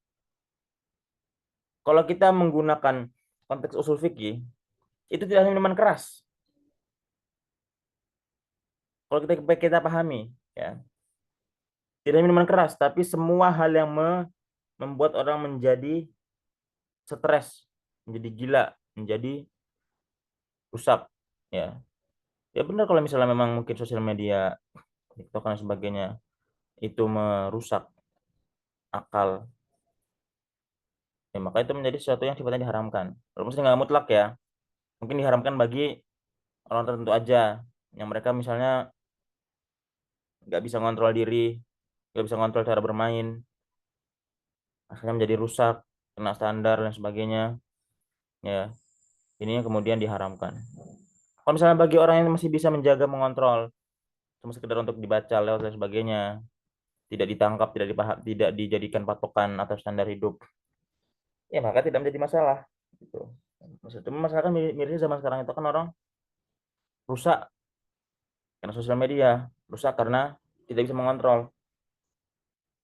Kalau kita menggunakan konteks usul fikih, itu tidak hanya minuman keras. Kalau kita pahami, ya, tidak minuman keras, tapi semua hal yang membuat orang menjadi stres, menjadi gila, menjadi rusak, ya. Ya benar kalau misalnya memang mungkin sosial media, TikTok dan sebagainya itu merusak akal, ya maka itu menjadi sesuatu yang sifatnya diharamkan. Walaupun nggak mutlak ya, mungkin diharamkan bagi orang tertentu aja, yang mereka misalnya nggak bisa ngontrol diri, nggak bisa ngontrol cara bermain, akhirnya menjadi rusak, kena standar dan sebagainya, ya. Ini yang kemudian diharamkan. Kalau misalnya bagi orang yang masih bisa menjaga, mengontrol, cuma sekedar untuk dibaca lewat dan sebagainya, tidak ditangkap, tidak dijadikan patokan atau standar hidup, ya maka tidak menjadi masalah. Gitu. Cuma masalah kan mirisnya zaman sekarang itu kan orang rusak karena sosial media, rusak karena tidak bisa mengontrol.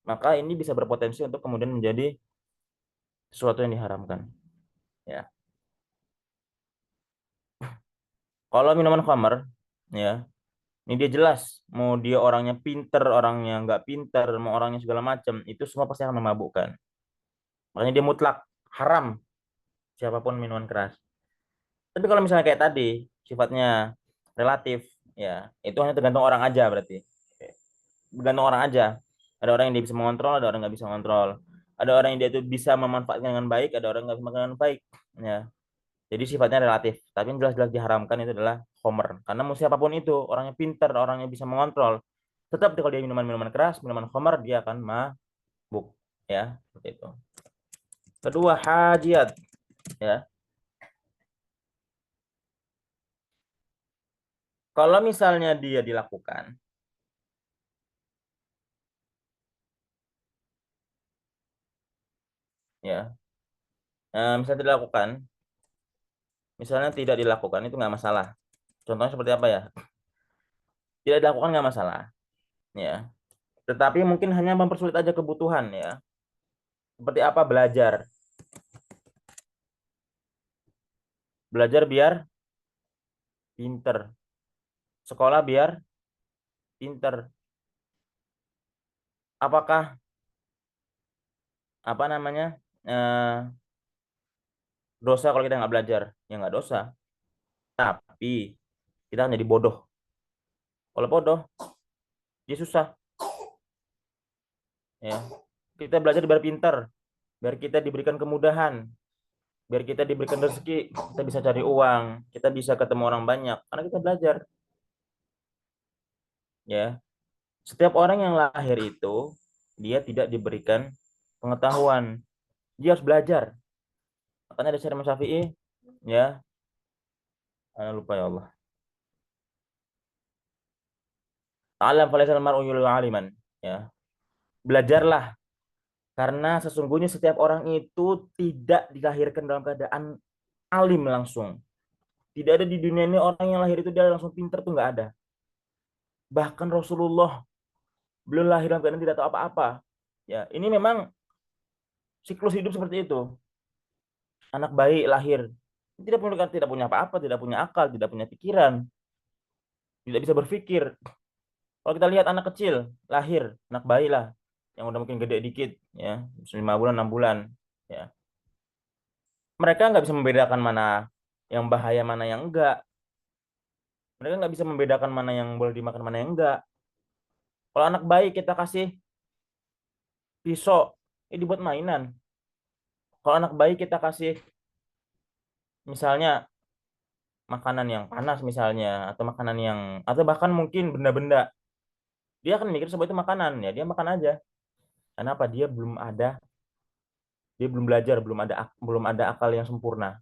Maka ini bisa berpotensi untuk kemudian menjadi sesuatu yang diharamkan. Ya. Kalau minuman khamar, ya, ini dia jelas, mau dia orangnya pinter, orangnya nggak pinter, mau orangnya segala macam, itu semua pasti akan memabukkan. Makanya dia mutlak haram siapapun minuman keras. Tapi kalau misalnya kayak tadi, sifatnya relatif, ya, itu hanya tergantung orang aja berarti. Tergantung orang aja. Ada orang yang dia bisa mengontrol, ada orang nggak bisa mengontrol. Ada orang yang dia itu bisa memanfaatkan dengan baik, ada orang yang nggak bisa memanfaatkan dengan baik. Ya. Jadi sifatnya relatif. Tapi yang jelas-jelas diharamkan itu adalah homer. Karena mau siapapun itu, orangnya pinter, orangnya bisa mengontrol, tetap kalau dia minuman-minuman keras, minuman homer, dia akan mabuk. Ya, seperti itu. Kedua, hajiat. Ya. Kalau misalnya dia dilakukan, ya, misalnya dilakukan, misalnya tidak dilakukan itu nggak masalah. Contohnya seperti apa ya? Tidak dilakukan nggak masalah, ya. Tetapi mungkin hanya mempersulit aja kebutuhan, ya. Seperti apa? Belajar, belajar biar pinter, sekolah biar pinter. Apakah apa namanya dosa kalau kita nggak belajar? Ya nggak dosa. Tapi kita akan jadi bodoh. Kalau bodoh, dia susah. Ya, kita belajar biar pinter, biar kita diberikan kemudahan, biar kita diberikan rezeki, kita bisa cari uang, kita bisa ketemu orang banyak, karena kita belajar. Ya, setiap orang yang lahir itu dia tidak diberikan pengetahuan, Dia harus belajar. Makanya ada Imam Syafi'i, ya, lupa ya Allah. Alam falaisal mar'u yulil aliman, ya. Belajarlah karena sesungguhnya setiap orang itu tidak dilahirkan dalam keadaan alim langsung. Tidak ada di dunia ini orang yang lahir itu dia langsung pinter tuh nggak ada. Bahkan Rasulullah belum lahir dalam keadaan tidak tahu apa-apa. Ya, ini memang siklus hidup seperti itu. Anak bayi lahir tidak punya apa-apa, tidak punya akal, tidak punya pikiran, tidak bisa berpikir. Kalau kita lihat anak kecil lahir, anak bayi lah, yang udah mungkin gede dikit, ya, 5 bulan, 6 bulan, ya. Mereka nggak bisa membedakan mana yang bahaya, mana yang enggak. Mereka nggak bisa membedakan mana yang boleh dimakan, mana yang enggak. Kalau anak bayi kita kasih pisau, ini dibuat mainan. Kalau anak bayi kita kasih misalnya makanan yang panas misalnya, atau makanan yang, atau bahkan mungkin benda-benda, dia akan mikir sebuah itu makanan, ya dia makan aja. Kenapa? Dia belum belajar, belum ada akal yang sempurna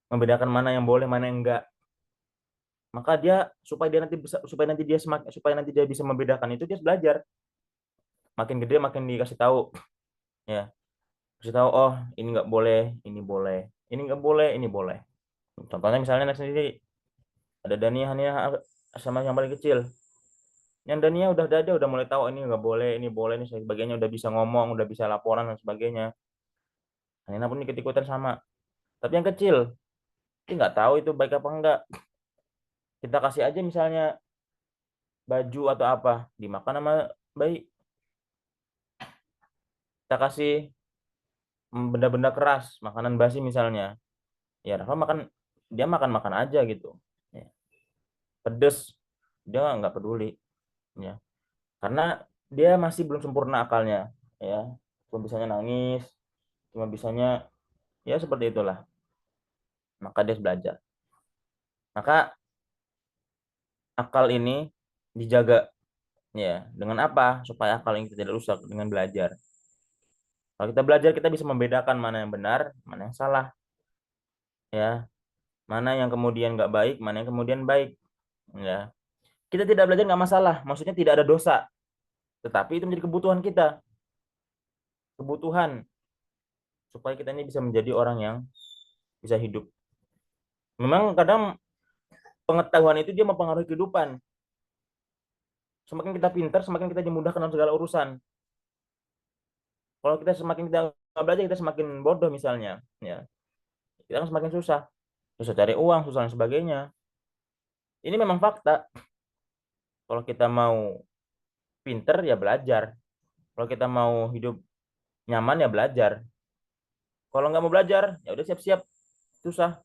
membedakan mana yang boleh, mana yang enggak. Maka dia supaya nanti dia bisa membedakan itu, dia harus belajar. Makin gede makin dikasih tahu, ya, kasih tahu, oh ini nggak boleh, ini boleh, ini nggak boleh, ini boleh. Contohnya misalnya anak sendiri, ada Dania Hania sama yang paling kecil. Yang Dania udah mulai tahu ini nggak boleh, ini boleh, ini sebagainya, udah bisa ngomong, udah bisa laporan dan sebagainya. Hania pun ikut-ikutan sama. Tapi yang kecil, dia nggak tahu itu baik apa enggak. Kita kasih aja misalnya baju atau apa, dimakan sama bayi. Kita kasih benda-benda keras, makanan basi misalnya. Ya Rafa makan, dia makan aja gitu. Ya. Pedes, dia nggak peduli. Ya. Karena dia masih belum sempurna akalnya. Ya. Cuma bisanya nangis, cuma bisanya, ya seperti itulah. Maka dia harus belajar. Maka akal ini dijaga. Ya, dengan apa? Supaya akal ini tidak rusak, dengan belajar. Kalau kita belajar, kita bisa membedakan mana yang benar, mana yang salah, ya, mana yang kemudian nggak baik, mana yang kemudian baik, ya. Kita tidak belajar nggak masalah, maksudnya tidak ada dosa, tetapi itu menjadi kebutuhan kita, kebutuhan supaya kita ini bisa menjadi orang yang bisa hidup. Memang kadang pengetahuan itu dia mempengaruhi kehidupan. Semakin kita pintar, semakin kita dimudahkan dalam segala urusan. Kalau kita semakin kita nggak belajar, kita semakin bodoh misalnya, ya, kita kan semakin susah, susah cari uang, susah dan sebagainya. Ini memang fakta. Kalau kita mau pinter ya belajar. Kalau kita mau hidup nyaman ya belajar. Kalau nggak mau belajar ya udah siap-siap susah.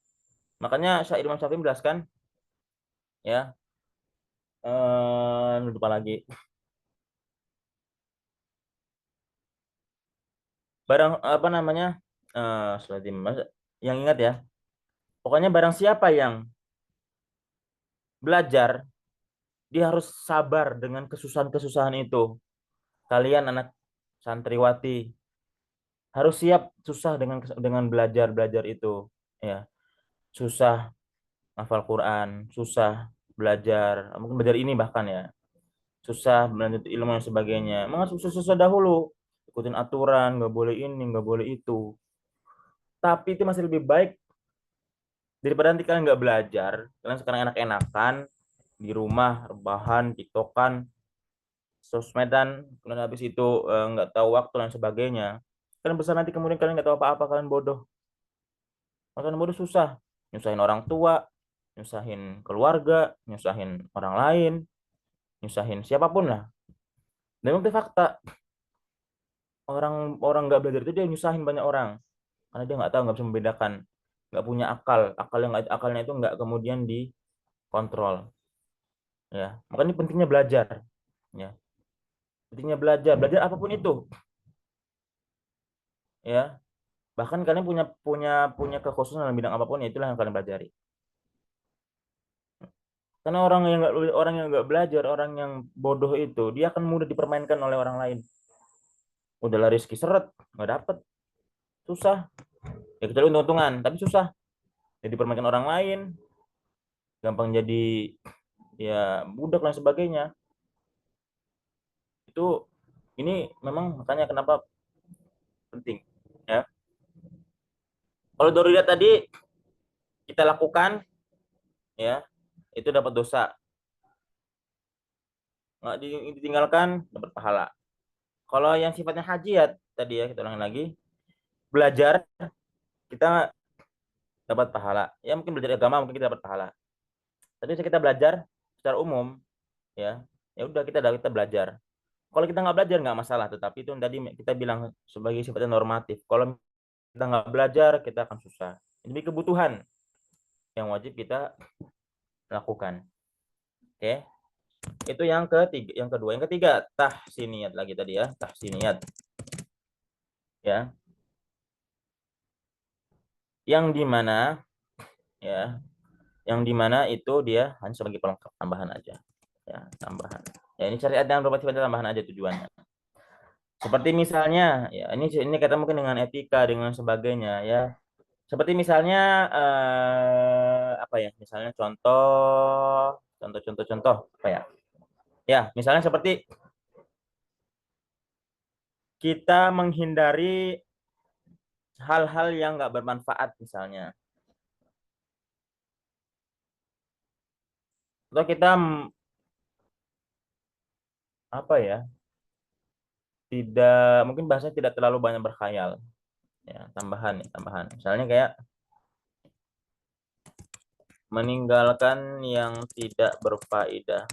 Makanya Syair Imam Syafi'i menjelaskan, ya, lupa lagi. Barang apa namanya? Yang ingat ya. Pokoknya barang siapa yang belajar, dia harus sabar dengan kesusahan-kesusahan itu. Kalian anak santriwati harus siap susah dengan belajar itu, ya. Susah hafal Quran, susah belajar, mungkin belajar ini bahkan, ya. Susah menuntut ilmu dan sebagainya. Memang susah-susah dahulu. Ikutin aturan, nggak boleh ini, nggak boleh itu. Tapi itu masih lebih baik daripada nanti kalian nggak belajar. Kalian sekarang enak-enakan di rumah, rebahan, tiktokan, sosmedan, kemudian habis itu nggak tahu waktu dan sebagainya. Kalian besar nanti kemudian kalian nggak tahu apa-apa, kalian bodoh. Kalian bodoh susah, nyusahin orang tua, nyusahin keluarga, nyusahin orang lain, nyusahin siapapun lah. Dan itu fakta. Orang orang nggak belajar itu dia nyusahin banyak orang karena dia nggak tahu, nggak bisa membedakan, nggak punya akalnya itu nggak kemudian dikontrol, ya. Makanya pentingnya belajar, ya, pentingnya belajar apapun itu, ya. Bahkan kalian punya punya punya kekhususan dalam bidang apapun, ya itulah yang kalian pelajari. Karena orang yang nggak belajar, orang yang bodoh itu dia akan mudah dipermainkan oleh orang lain. Udahlah rezeki seret nggak dapet, susah. Ya kecuali untung-untungan, tapi susah. Jadi dipermainkan orang lain, gampang jadi ya budak dan sebagainya. Itu ini memang makanya kenapa penting ya. Kalau darurat tadi kita lakukan ya, itu dapat dosa. Nggak ditinggalkan dapat pahala. Kalau yang sifatnya hajiat tadi ya, kita ulangi lagi, belajar kita dapat pahala. Ya mungkin belajar agama mungkin kita dapat pahala. Tapi kita belajar secara umum ya, ya udah kita belajar. Kalau kita nggak belajar nggak masalah, tetapi itu tadi kita bilang sebagai sifatnya normatif. Kalau kita nggak belajar kita akan susah. Ini kebutuhan yang wajib kita lakukan. Oke, itu yang ketiga, yang kedua, yang ketiga tahsiniyat lagi tadi ya, tahsiniyat ya, yang dimana ya, yang dimana itu dia hanya sebagai pelengkap tambahan aja ya, tambahan ya. Ini syariat yang berupa tambahan aja tujuannya. Seperti misalnya ya, ini kata mungkin dengan etika dengan sebagainya ya. Seperti misalnya apa ya? Misalnya contoh apa ya? Ya, misalnya seperti kita menghindari hal-hal yang nggak bermanfaat misalnya. Atau kita apa ya? Tidak, mungkin bahasanya tidak terlalu banyak berkhayal. Ya, tambahan ya, tambahan. Misalnya kayak meninggalkan yang tidak berfaedah.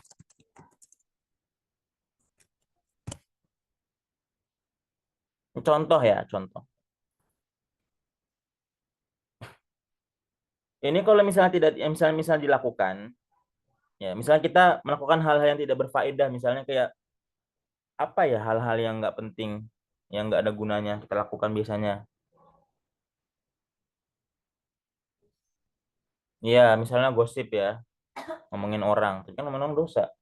Contoh ya, contoh. Ini kalau misalnya tidak, ya misalnya dilakukan, ya misalnya kita melakukan hal-hal yang tidak berfaedah, misalnya kayak apa ya, hal-hal yang nggak penting, yang nggak ada gunanya kita lakukan biasanya. Iya, misalnya gosip ya, ngomongin orang, itu kan ngomongin orang dosa.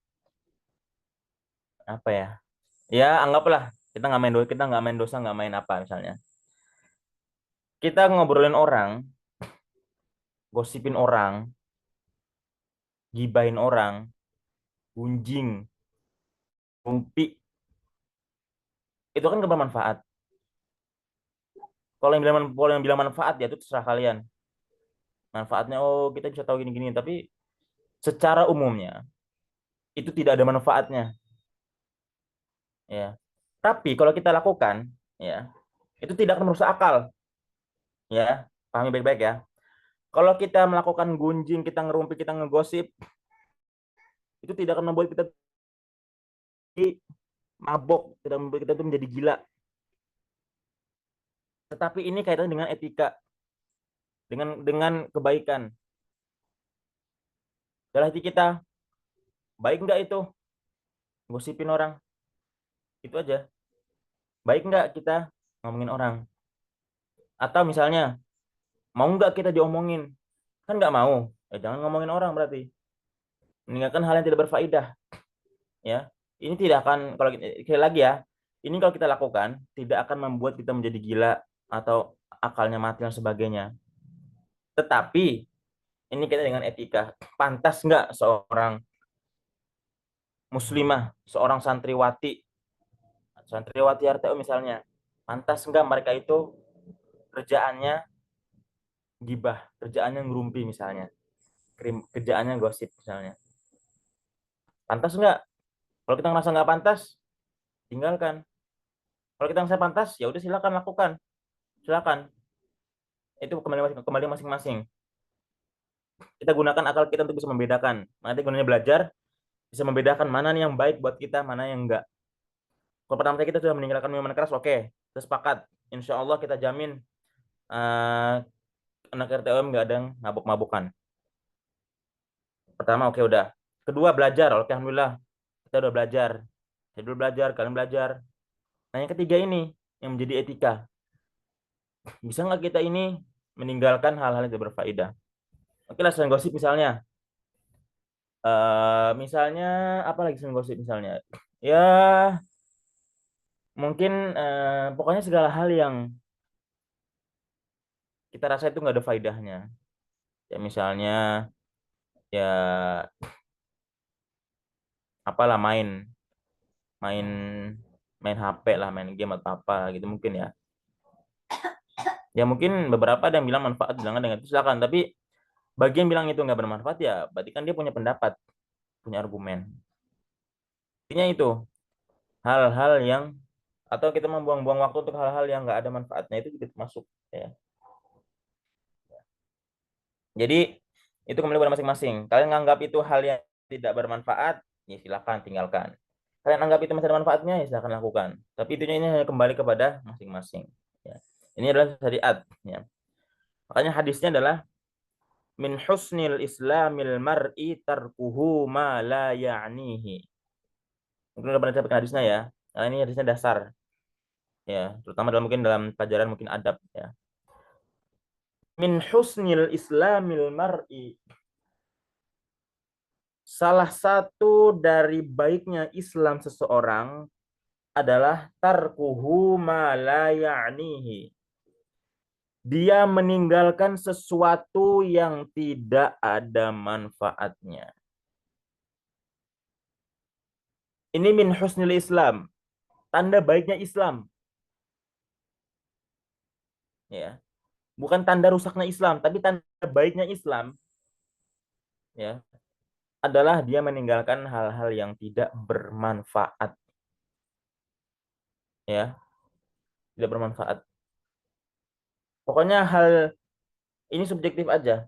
Apa ya? Ya anggaplah kita nggak main dosa, nggak main apa misalnya. Kita ngobrolin orang, gosipin orang, gibahin orang, gunjing, ngumpi, itu kan gak bermanfaat. Kalau yang bilang manfaat ya itu terserah kalian. Manfaatnya oh kita bisa tahu gini-gini, tapi secara umumnya itu tidak ada manfaatnya ya. Tapi kalau kita lakukan ya, itu tidak akan merusak akal ya. Pahami baik-baik ya. Kalau kita melakukan gunjing, kita ngerumpi, kita ngegosip, itu tidak akan membuat kita mabok, tidak membuat kita itu menjadi gila. Tetapi ini kaitannya dengan etika, dengan kebaikan. Dalam hati kita, baik nggak itu gosipin orang? Itu aja. Baik nggak kita ngomongin orang? Atau misalnya, mau nggak kita diomongin? Kan nggak mau. Jangan ngomongin orang berarti. Meninggalkan hal yang tidak berfaedah. Ya, ini tidak akan, kalau sekali lagi ya, ini kalau kita lakukan, tidak akan membuat kita menjadi gila atau akalnya mati dan sebagainya. Tetapi, ini kita dengan etika. Pantas nggak seorang muslimah, seorang santriwati RTO misalnya, pantas nggak mereka itu kerjaannya gibah, kerjaannya ngerumpi misalnya, kerjaannya gosip misalnya. Pantas nggak? Kalau kita ngerasa nggak pantas, tinggalkan. Kalau kita ngerasa pantas, ya udah silakan lakukan, silakan. Itu kembali masing-masing. Kita gunakan akal kita untuk bisa membedakan. Nanti gunanya belajar, bisa membedakan mana nih yang baik buat kita, mana yang enggak. Kalau pertama kita sudah meninggalkan minuman keras, oke, kita sepakat. Insya Allah kita jamin anak RTOM nggak ada yang mabuk-mabukan. Pertama, oke udah. Kedua, belajar. Oke, alhamdulillah kita udah belajar. Saya dulu belajar, kalian belajar. Nah, yang ketiga ini yang menjadi etika. Bisa nggak kita ini meninggalkan hal-hal yang tidak berfaedah? Oke lah, selain gosip misalnya. Misalnya apa lagi selain gosip misalnya? Ya, mungkin pokoknya segala hal yang kita rasa itu nggak ada faedahnya. Ya misalnya ya apalah main main main HP lah, main game atau apa gitu mungkin ya. Ya mungkin beberapa ada yang bilang manfaat, bilang dengan itu silakan. Tapi bagi yang bilang itu nggak bermanfaat ya, berarti kan dia punya pendapat, punya argumen. Intinya itu hal-hal yang atau kita membuang-buang waktu untuk hal-hal yang nggak ada manfaatnya itu juga termasuk ya. Jadi itu kembali pada masing-masing. Kalian nganggap itu hal yang tidak bermanfaat, ya silakan tinggalkan. Kalian anggap itu masih ada manfaatnya, ya silakan lakukan. Tapi itunya ini kembali kepada masing-masing. Ya. Ini adalah syariat. Ya. Makanya hadisnya adalah min husnil islamil mar'i tarkuhu ma la ya'nihi. Mungkin udah pernah dapat hadisnya ya. Nah, ini hadisnya dasar. Ya, terutama dalam mungkin dalam pelajaran mungkin adab ya. Min husnil islamil mar'i, salah satu dari baiknya Islam seseorang adalah tarkuhu ma la ya'nihi. Dia meninggalkan sesuatu yang tidak ada manfaatnya. Ini min husnil Islam, tanda baiknya Islam. Ya, bukan tanda rusaknya Islam, tapi tanda baiknya Islam ya adalah dia meninggalkan hal-hal yang tidak bermanfaat. Ya, tidak bermanfaat. Pokoknya hal ini subjektif aja.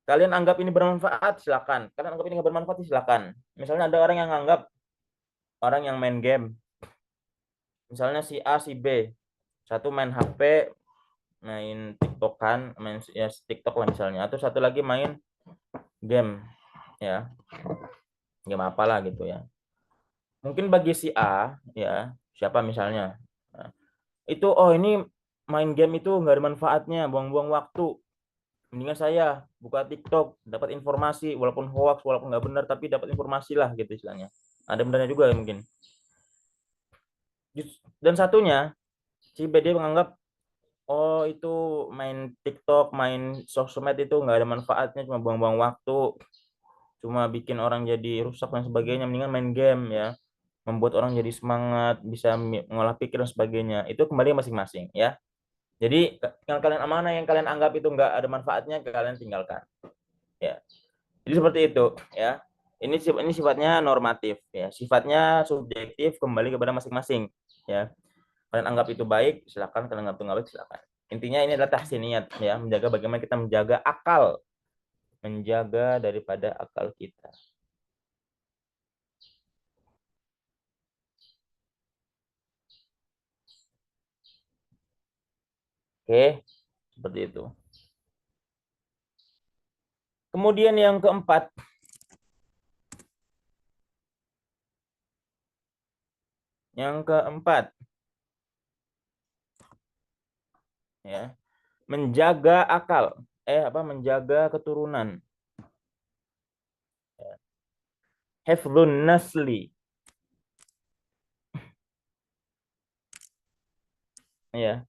Kalian anggap ini bermanfaat, silakan. Kalian anggap ini nggak bermanfaat, silakan. Misalnya ada orang yang anggap orang yang main game, misalnya si A, si B, satu main HP, main TikTokan, main ya TikTok lah misalnya, atau satu lagi main game, ya, game apalah gitu ya. Mungkin bagi si A, ya, siapa misalnya, nah, itu oh ini main game itu nggak ada manfaatnya, buang-buang waktu. Mendingan saya buka TikTok, dapat informasi, walaupun hoax, walaupun nggak benar, tapi dapat informasi lah gitu istilahnya. Ada benarnya juga mungkin. Dan satunya, si B dia menganggap, oh itu main TikTok, main sosmed itu nggak ada manfaatnya, cuma buang-buang waktu, cuma bikin orang jadi rusak dan sebagainya. Mendingan main game ya, membuat orang jadi semangat, bisa mengolah pikir dan sebagainya. Itu kembali masing-masing ya. Jadi kalian amanah yang kalian anggap itu nggak ada manfaatnya, kalian tinggalkan. Ya. Jadi seperti itu ya. Ini sifatnya normatif ya, sifatnya subjektif kembali kepada masing-masing ya. Kalian anggap itu baik, silakan. Kalian anggap itu nggak baik, silakan. Intinya ini adalah tahsiniyat ya, menjaga bagaimana kita menjaga akal, menjaga daripada akal kita. Oke, seperti itu. Kemudian yang keempat, ya, menjaga akal, menjaga keturunan. Hifdzun nasli. Ya.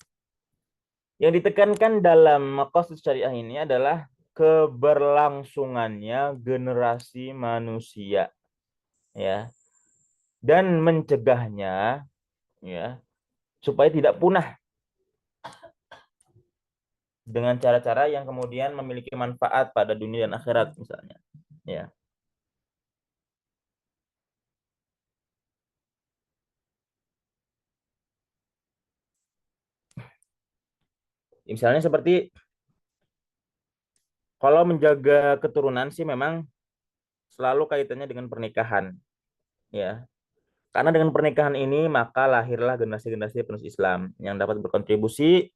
Yang ditekankan dalam maqasid syariah ini adalah keberlangsungannya generasi manusia, ya, dan mencegahnya, ya, supaya tidak punah dengan cara-cara yang kemudian memiliki manfaat pada dunia dan akhirat misalnya, ya. Misalnya seperti kalau menjaga keturunan sih memang selalu kaitannya dengan pernikahan, ya. Karena dengan pernikahan ini maka lahirlah generasi-generasi penulis Islam yang dapat berkontribusi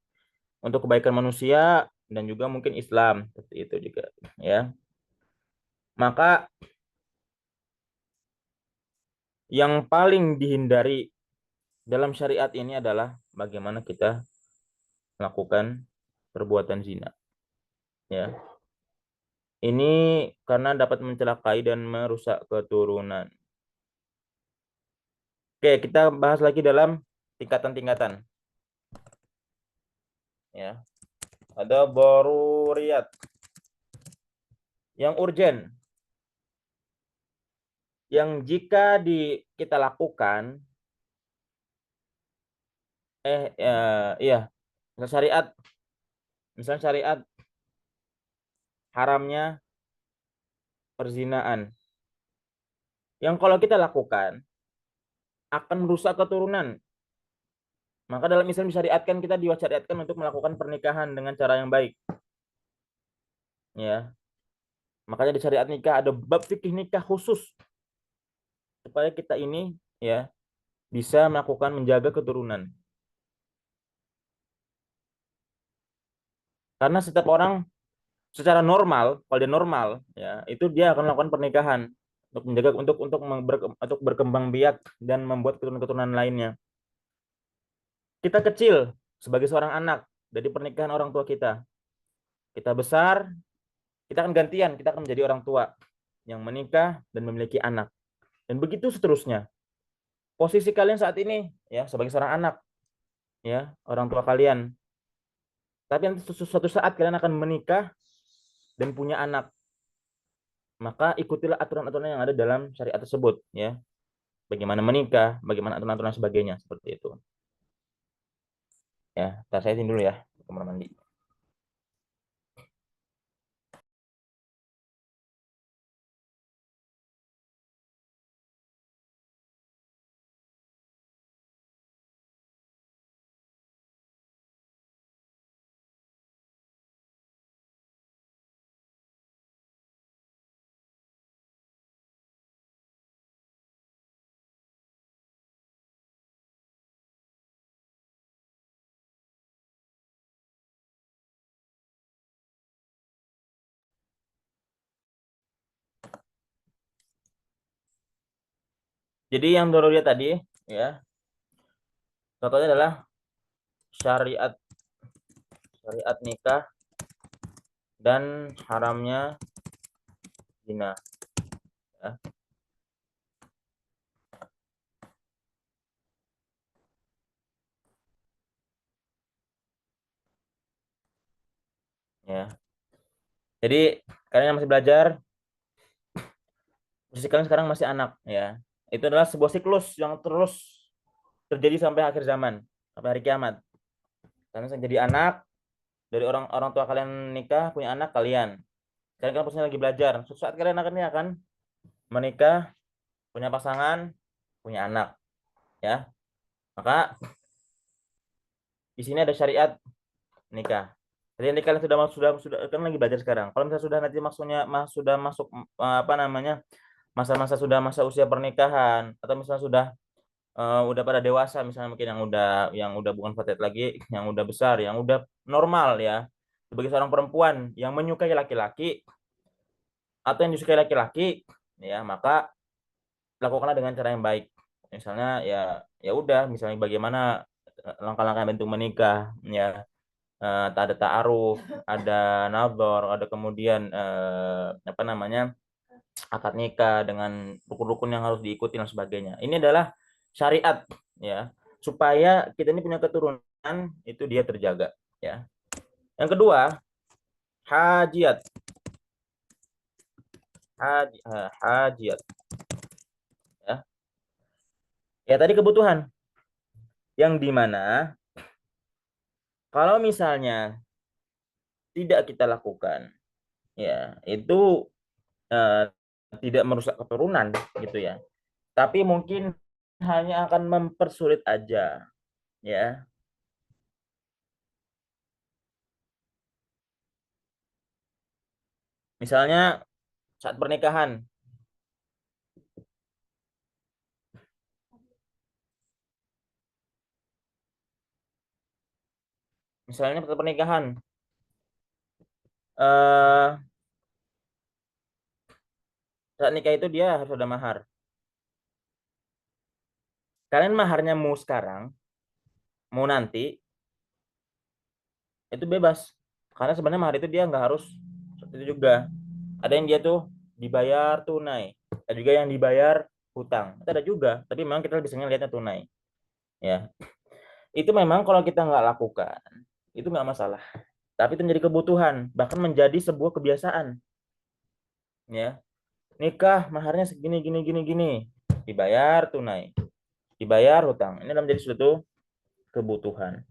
untuk kebaikan manusia dan juga mungkin Islam seperti itu juga, ya. Maka yang paling dihindari dalam syariat ini adalah bagaimana kita melakukan perbuatan zina, ya. Ini karena dapat mencelakai dan merusak keturunan. Oke, kita bahas lagi dalam tingkatan-tingkatan, ya. Ada daruriyat. Yang urgen. Yang jika kita lakukan, iya, misalnya syariat haramnya perzinaan. Yang kalau kita lakukan akan merusak keturunan. Maka dalam Islam disyariatkan, kita disyariatkan untuk melakukan pernikahan dengan cara yang baik. Ya. Makanya di syariat nikah ada bab fikih nikah khusus supaya kita ini ya bisa melakukan menjaga keturunan. Karena setiap orang secara normal, kalau dia normal ya, itu dia akan melakukan pernikahan untuk menjaga untuk berkembang biak dan membuat keturunan-keturunan lainnya. Kita kecil sebagai seorang anak dari pernikahan orang tua kita. Kita besar, kita akan gantian, kita akan menjadi orang tua yang menikah dan memiliki anak. Dan begitu seterusnya. Posisi kalian saat ini ya sebagai seorang anak ya, orang tua kalian. Tapi nanti suatu saat kalian akan menikah dan punya anak. Maka ikutilah aturan-aturan yang ada dalam syariat tersebut ya. Bagaimana menikah, bagaimana aturan-aturan sebagainya seperti itu. Ya, saya izin dulu ya, kamar mandi. Jadi yang daruriyat tadi ya, contohnya adalah syariat nikah dan haramnya zina ya. Ya. Jadi kalian yang masih belajar, posisi kalian sekarang masih anak ya. Itu adalah sebuah siklus yang terus terjadi sampai akhir zaman, sampai hari kiamat. Kalian jadi anak, dari orang tua kalian nikah, punya anak kalian. Kalian posisinya lagi belajar. Suatu saat kalian akan menikah, punya pasangan, punya anak, ya. Maka di sini ada syariat nikah. Jadi ini kalian sudah kan lagi belajar sekarang. Kalau misalnya sudah nanti maksudnya sudah masuk apa namanya masa-masa sudah masa usia pernikahan atau misalnya udah pada dewasa, misalnya mungkin yang udah bukan fatet lagi, yang udah besar, yang udah normal ya, sebagai seorang perempuan yang menyukai laki-laki atau yang disukai laki-laki ya, maka lakukanlah dengan cara yang baik. Misalnya ya udah, misalnya bagaimana langkah-langkah bentuk menikah ya, ada ta'aruf, ada nazar, ada kemudian apa namanya akad nikah dengan rukun-rukun yang harus diikuti dan sebagainya. Ini adalah syariat ya, supaya kita ini punya keturunan itu dia terjaga ya. Yang kedua, hajiat. Hajiat ya. Ya tadi kebutuhan yang dimana kalau misalnya tidak kita lakukan ya itu eh, tidak merusak keturunan gitu ya, tapi mungkin hanya akan mempersulit aja ya. Misalnya saat pernikahan, misalnya saat pernikahan eh saat nikah itu dia harus ada mahar. Kalian maharnya mau sekarang, mau nanti, itu bebas. Karena sebenarnya mahar itu dia nggak harus seperti itu juga. Ada yang dia tuh dibayar tunai, ada juga yang dibayar hutang. Itu ada juga, tapi memang kita lebih sering lihatnya tunai. Ya, itu memang kalau kita nggak lakukan, itu nggak masalah. tapi itu menjadi kebutuhan, bahkan menjadi sebuah kebiasaan. Ya, nikah maharnya segini gini gini gini, dibayar tunai, dibayar hutang. Ini adalah menjadi suatu kebutuhan.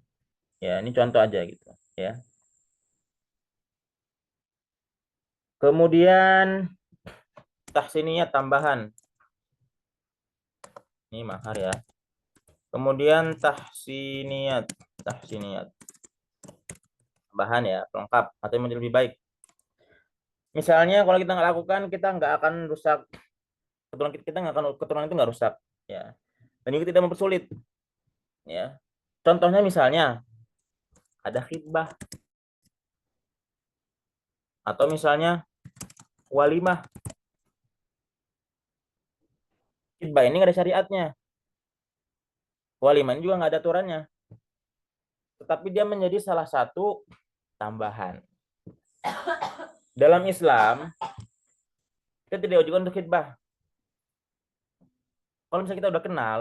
Ya, ini contoh aja gitu. Ya. Kemudian tahsiniyat tambahan. Ini mahar ya. Kemudian tahsiniyat tambahan ya, pelengkap atau yang lebih baik. Misalnya kalau kita nggak lakukan, kita nggak akan rusak keturunan itu nggak rusak. Ya. Dan itu tidak mempersulit. Ya. Contohnya misalnya ada khitbah atau misalnya walimah. Khitbah ini nggak ada syariatnya. Walimah ini juga nggak ada aturannya. Tetapi dia menjadi salah satu tambahan. Dalam Islam, kita tidak diwajibkan untuk khitbah. Kalau misalnya kita udah kenal,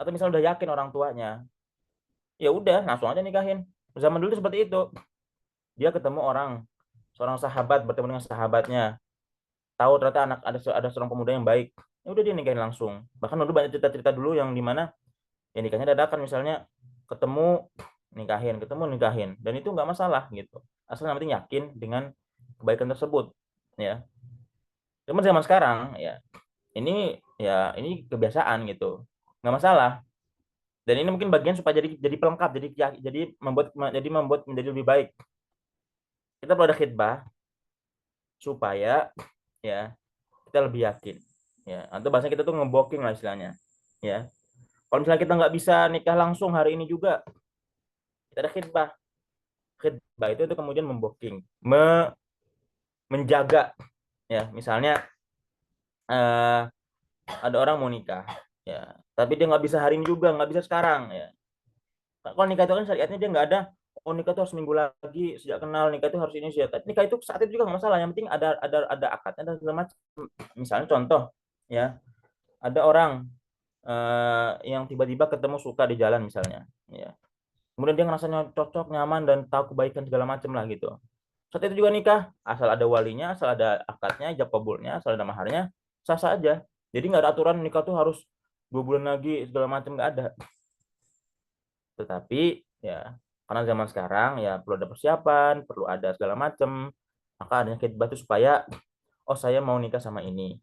atau misalnya udah yakin orang tuanya, ya udah langsung aja nikahin. Zaman dulu seperti itu. Dia ketemu seorang sahabat bertemu dengan sahabatnya, tahu ternyata ada seorang pemuda yang baik, ya udah dia nikahin langsung. Bahkan dulu banyak cerita-cerita dulu yang dimana ya nikahnya dadakan, misalnya ketemu nikahin, dan itu nggak masalah gitu, asal yang penting yakin dengan kebaikan tersebut. Ya, cuman zaman sekarang ini kebiasaan gitu, nggak masalah. Dan ini mungkin bagian supaya jadi pelengkap, jadi membuat menjadi lebih baik. Kita perlu ada khidbah supaya ya kita lebih yakin, ya, atau bahasa kita tuh ngeboking lah istilahnya. Ya, kalau misalnya kita nggak bisa nikah langsung hari ini juga, kita ada khidbah. Khidbah itu kemudian memboking, menjaga. Ya, misalnya eh, ada orang mau nikah, ya, tapi dia nggak bisa hari ini juga, nggak bisa sekarang. Ya, kalau nikah itu kan syariatnya dia nggak ada, oh nikah itu harus minggu lagi sejak kenal, nikah itu harus ini sih. Nikah itu saat itu juga nggak masalah, yang penting ada akadnya dan segala macam. Misalnya contoh, ya, ada orang yang tiba-tiba ketemu suka di jalan misalnya, ya, kemudian dia ngerasanya cocok, nyaman, dan tahu kebaikan segala macam lah gitu. Saat itu juga nikah, asal ada walinya, asal ada akadnya, ijab kabulnya, asal ada maharnya, sah-sah aja. Jadi nggak ada aturan nikah tuh harus 2 bulan lagi segala macam, nggak ada. Tetapi ya karena zaman sekarang ya perlu ada persiapan, perlu ada segala macam, maka adanya khidbah itu supaya, oh saya mau nikah sama ini,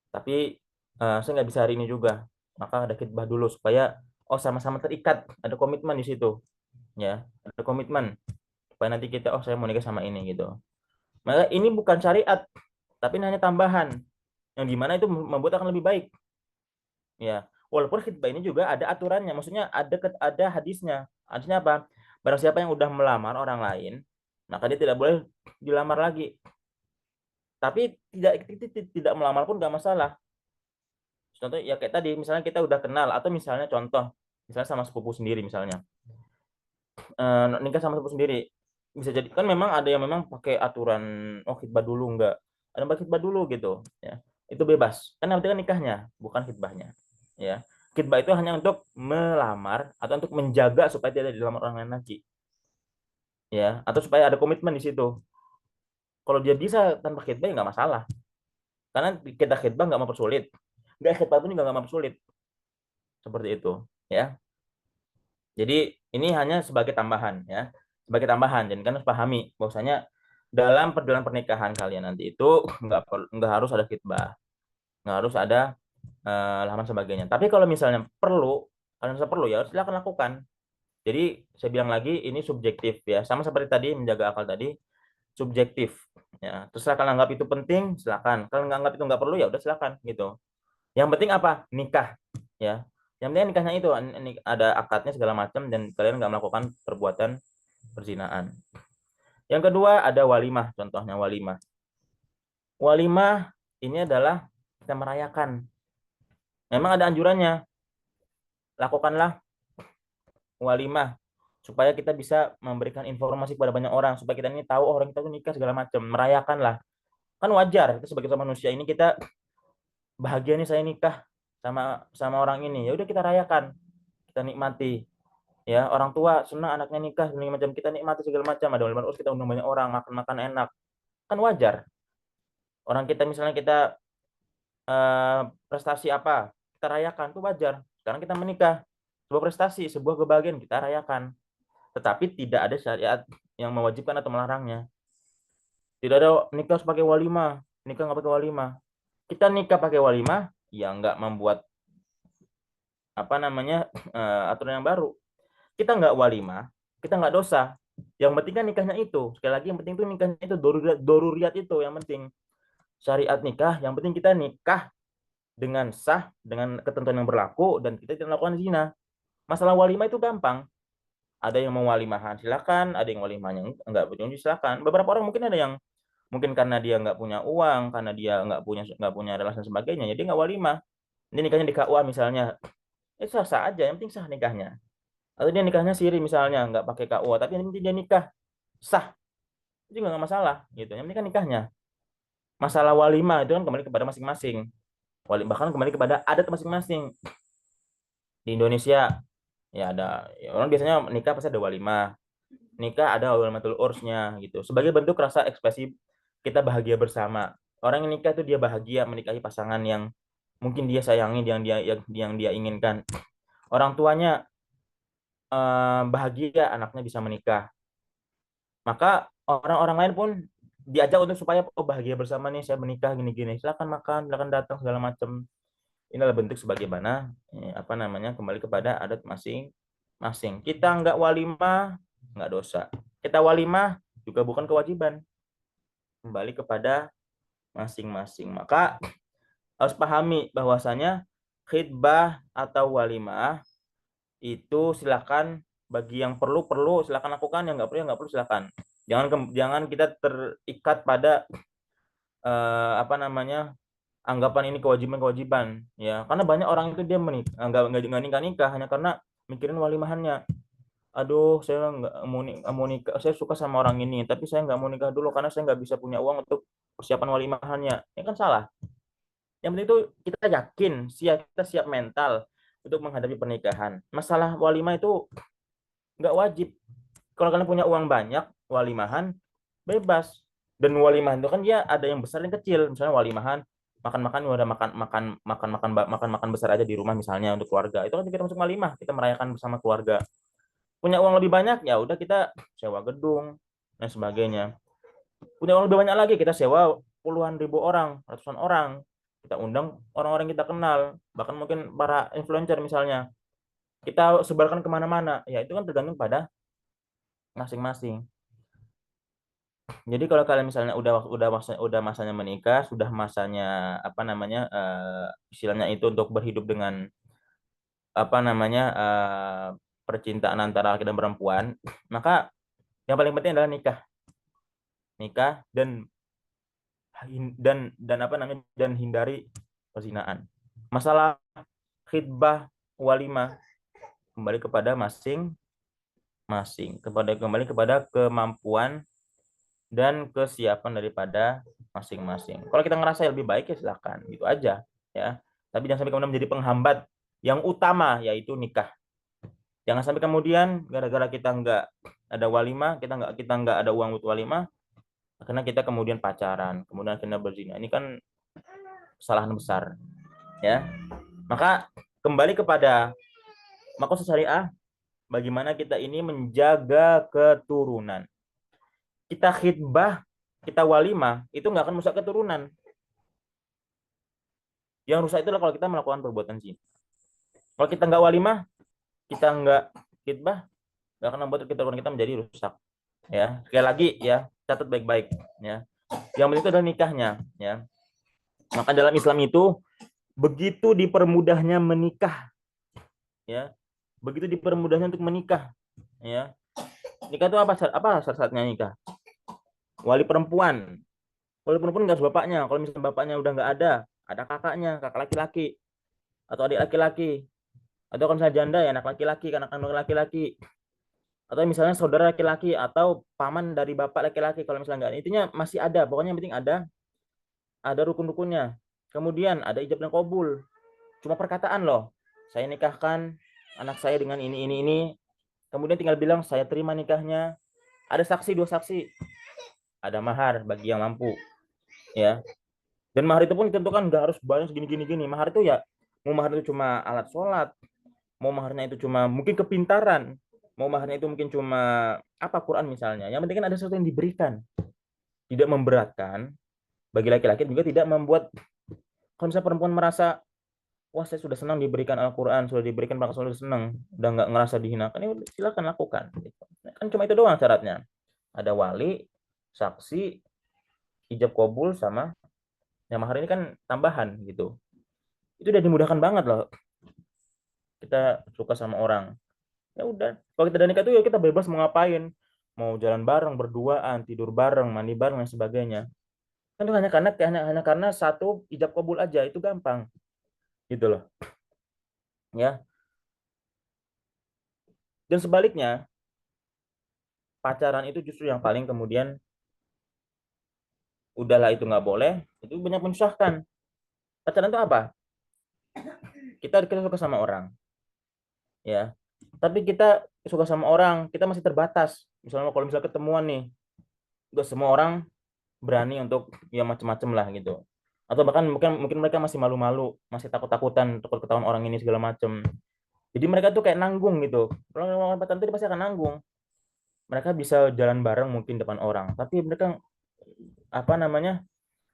tapi saya nggak bisa hari ini juga, maka ada khidbah dulu supaya oh sama-sama terikat, ada komitmen di situ. Ya, ada komitmen supaya nanti kita, oh saya mau nikah sama ini gitu. Maka ini bukan syariat, tapi ini hanya tambahan yang dimana itu membuat akan lebih baik. Ya, walaupun khitbah ini juga ada aturannya, maksudnya ada hadisnya. Hadisnya apa? Barang siapa yang udah melamar orang lain, maka dia tidak boleh dilamar lagi. Tapi tidak melamar pun nggak masalah. Contoh ya kayak tadi, misalnya kita udah kenal, atau misalnya contoh, misalnya sama sepupu sendiri misalnya, nikah sama sepupu sendiri, bisa jadi kan memang ada yang memang pakai aturan, oh khitbah dulu, enggak, ada yang pakai khitbah dulu gitu, ya, itu bebas kan, yang penting kan nikahnya bukan khitbahnya. Ya, khitbah itu hanya untuk melamar atau untuk menjaga supaya tidak dilamar orang lain lagi, ya, atau supaya ada komitmen di situ. Kalau dia bisa tanpa khitbah ya nggak masalah, karena kita khitbah nggak mempersulit, nggak khitbah pun juga nggak mempersulit, seperti itu. Ya, jadi ini hanya sebagai tambahan, ya, sebagai tambahan. Dan kan harus pahami bahwasanya dalam perjalanan pernikahan kalian nanti itu nggak harus ada khitbah, nggak harus ada halaman sebagainya. Tapi kalau misalnya kalian perlu, ya silakan lakukan. Jadi saya bilang lagi, ini subjektif ya, sama seperti tadi menjaga akal tadi, subjektif. Ya, terus kalian anggap itu penting, silakan. Kalau nggak anggap itu nggak perlu, ya udah silakan gitu. Yang penting apa? Nikah, ya. Yang penting nikahnya itu ada akadnya segala macam, dan kalian nggak melakukan perbuatan perzinaan. Yang kedua ada walimah, contohnya walimah. Walimah ini adalah kita merayakan. Memang ada anjurannya, lakukanlah walimah supaya kita bisa memberikan informasi kepada banyak orang, supaya kita ini tahu, oh, orang kita tuh nikah segala macam, merayakanlah. Kan wajar, kita sebagai manusia ini kita bahagia nih, saya nikah sama sama orang ini, ya udah kita rayakan, kita nikmati. Ya, orang tua senang anaknya nikah, segala macam, kita nikmati segala macam, ada walimatul urs, kita undang banyak orang, makan-makan enak. Kan wajar. Orang kita misalnya kita prestasi apa, kita rayakan, itu wajar. Sekarang kita menikah, sebuah prestasi, sebuah kebahagiaan, kita rayakan. Tetapi tidak ada syariat yang mewajibkan atau melarangnya. Tidak ada nikah harus pakai walimah, nikah nggak pakai walimah. Kita nikah pakai walimah, ya nggak membuat apa namanya aturan yang baru. Kita nggak walimah, kita nggak dosa. Yang penting kan nikahnya itu. Sekali lagi yang penting itu nikahnya itu doruriat itu yang penting. Syariat nikah, yang penting kita nikah dengan sah, dengan ketentuan yang berlaku, dan kita tidak melakukan zina. Masalah walimah itu gampang. Ada yang mau walimahan silakan, ada yang walimahnya enggak berkunjung silakan. Beberapa orang mungkin ada yang mungkin karena dia nggak punya uang, karena dia nggak punya relasi dan sebagainya, jadi nggak walimah. Ini nikahnya di KUA misalnya, sah sah aja, yang penting sah nikahnya. Atau dia nikahnya siri misalnya, nggak pakai KUA, tapi yang penting dia nikah sah, itu nggak masalah gitu. Yang penting kan nikahnya. Masalah walimah itu kan kembali kepada masing-masing. Bahkan kembali kepada adat masing-masing. Di Indonesia ya ada ya, orang biasanya nikah pasti ada walimah. Nikah ada walimatul ursnya gitu. Sebagai bentuk rasa ekspresi kita bahagia bersama. Orang yang nikah itu dia bahagia menikahi pasangan yang mungkin dia sayangi, yang dia inginkan. Orang tuanya bahagia anaknya bisa menikah. Maka orang-orang lain pun diajak untuk supaya bahagia bersama nih, saya menikah gini-gini. Silakan makan, silakan datang segala macam. Ini adalah bentuk sebagaimana apa namanya kembali kepada adat masing-masing. Kita nggak walimah nggak dosa. Kita walimah juga bukan kewajiban. Kembali kepada masing-masing. Maka harus pahami bahwasanya khidbah atau walimah itu silakan, bagi yang perlu silakan lakukan, yang nggak perlu silakan. Jangan kita terikat pada apa namanya anggapan ini kewajiban ya, karena banyak orang itu dia nggak nikah hanya karena mikirin walimahannya. Aduh, saya nggak mau nikah, saya suka sama orang ini tapi saya nggak mau nikah dulu karena saya nggak bisa punya uang untuk persiapan walimahannya. Ini kan salah. Yang penting itu kita yakin, kita siap mental untuk menghadapi pernikahan. Masalah walimah itu nggak wajib. Kalau kalian punya uang banyak, walimahan bebas. Dan walimahan itu kan dia ada yang besar dan kecil. Misalnya walimahan makan-makan udah makan-makan besar aja di rumah misalnya untuk keluarga. Itu kan kita masuk walimah, kita merayakan bersama keluarga. Punya uang lebih banyak ya udah kita sewa gedung dan sebagainya. Punya uang lebih banyak lagi kita sewa puluhan ribu orang, ratusan orang. Kita undang orang-orang kita kenal, bahkan mungkin para influencer misalnya. Kita sebarkan kemana-mana. Ya itu kan tergantung pada masing-masing. Jadi kalau kalian misalnya udah masanya menikah, sudah masanya apa namanya istilahnya itu untuk berhidup dengan apa namanya percintaan antara laki dan perempuan, maka yang paling penting adalah nikah, nikah dan apa namanya dan hindari perzinaan. Masalah khidbah walimah kembali kepada masing-masing, kembali kepada kemampuan dan kesiapan daripada masing-masing. Kalau kita ngerasa lebih baik ya silakan, gitu aja ya. Tapi jangan sampai kemudian menjadi penghambat yang utama yaitu nikah. Jangan sampai kemudian gara-gara kita nggak ada walimah, kita nggak ada uang untuk walimah, karena kita kemudian pacaran, kemudian akhirnya berzina. Ini kan kesalahan besar ya. Maka kembali kepada maksud syariah, bagaimana kita ini menjaga keturunan. Kita khidbah, kita walimah, itu nggak akan merusak keturunan. Yang rusak itu kalau kita melakukan perbuatan zina. Kalau kita nggak walimah, kita nggak khidbah, nggak akan membuat keturunan kita menjadi rusak. Ya, sekali lagi ya, catat baik-baik. Ya, yang penting itu adalah nikahnya. Ya, maka dalam Islam itu begitu dipermudahnya menikah. Ya, begitu dipermudahnya untuk menikah. Ya, nikah itu apa syarat-syaratnya nikah? Wali perempuan. Wali perempuan nggak harus bapaknya. Kalau misalnya bapaknya udah nggak ada kakaknya, kakak laki-laki atau adik laki-laki. Atau kalau misalnya janda ya anak laki-laki, anak kandung laki-laki. Atau misalnya saudara laki-laki atau paman dari bapak laki-laki. Kalau misalnya nggak, intinya masih ada. Pokoknya yang penting ada rukun-rukunnya. Kemudian ada ijab dan kabul. Cuma perkataan loh. Saya nikahkan anak saya dengan ini. kemudian tinggal bilang saya terima nikahnya, ada saksi, 2 saksi, ada mahar bagi yang mampu, ya. Dan mahar itu pun ditentukan nggak harus banyak segini gini gini. Mahar itu ya mau mahar itu cuma alat sholat, mau maharnya itu cuma mungkin kepintaran, mau maharnya itu mungkin cuma apa Quran misalnya. Yang penting kan ada sesuatu yang diberikan, tidak memberatkan. Bagi laki-laki juga tidak membuat, kalau misalnya perempuan merasa wah saya sudah senang diberikan Al-Quran, sudah diberikan bakal sudah senang, udah nggak ngerasa dihinakan, ya silakan lakukan. Gitu. Kan cuma itu doang syaratnya. Ada wali, saksi, ijab kabul sama yang mahar ini kan tambahan gitu. Itu udah dimudahkan banget loh. Kita suka sama orang. Ya udah. Kalau kita udah nikah tuh ya kita bebas mau ngapain. Mau jalan bareng, berduaan, tidur bareng, mandi bareng dan sebagainya. Kan itu hanya karena satu ijab kabul aja itu gampang. Gitu loh. Ya. Dan sebaliknya, pacaran itu justru yang paling kemudian udahlah itu nggak boleh, itu banyak menyusahkan. Pacaran itu apa? Kita suka sama orang, ya. Tapi kita suka sama orang, kita masih terbatas. Misalnya kalau misalnya ketemuan nih, gak semua orang berani untuk ya macem-macem lah gitu. Atau bahkan mungkin mereka masih malu-malu, masih takut-takutan, takut ketahuan orang ini segala macem. Jadi mereka tuh kayak nanggung gitu. Kalau orang pacaran itu pasti akan nanggung. Mereka bisa jalan bareng mungkin depan orang, tapi mereka apa namanya?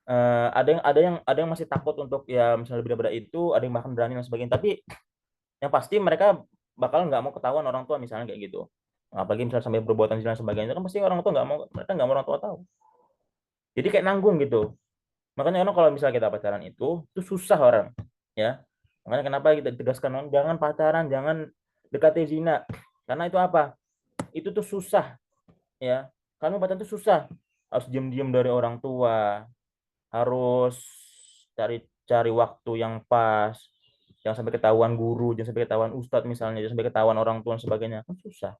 Ada yang masih takut untuk ya misalnya beda-beda itu, ada yang bahkan berani dan sebagainya. Tapi yang pasti mereka bakal nggak mau ketahuan orang tua misalnya kayak gitu. Apalagi misalnya sampai perbuatan zina dan sebagainya, kan pasti orang tua nggak mau, mereka nggak mau orang tua tahu. Jadi kayak nanggung gitu. Makanya orang kalau misalnya kita pacaran itu susah orang, ya. Makanya kenapa kita tegaskan orang jangan pacaran, jangan dekati zina. Karena itu apa? Itu tuh susah, ya. Kamu pacaran itu susah. Harus diam-diam dari orang tua, harus cari cari waktu yang pas, jangan sampai ketahuan guru, jangan sampai ketahuan ustadz misalnya, jangan sampai ketahuan orang tua dan sebagainya, kan susah.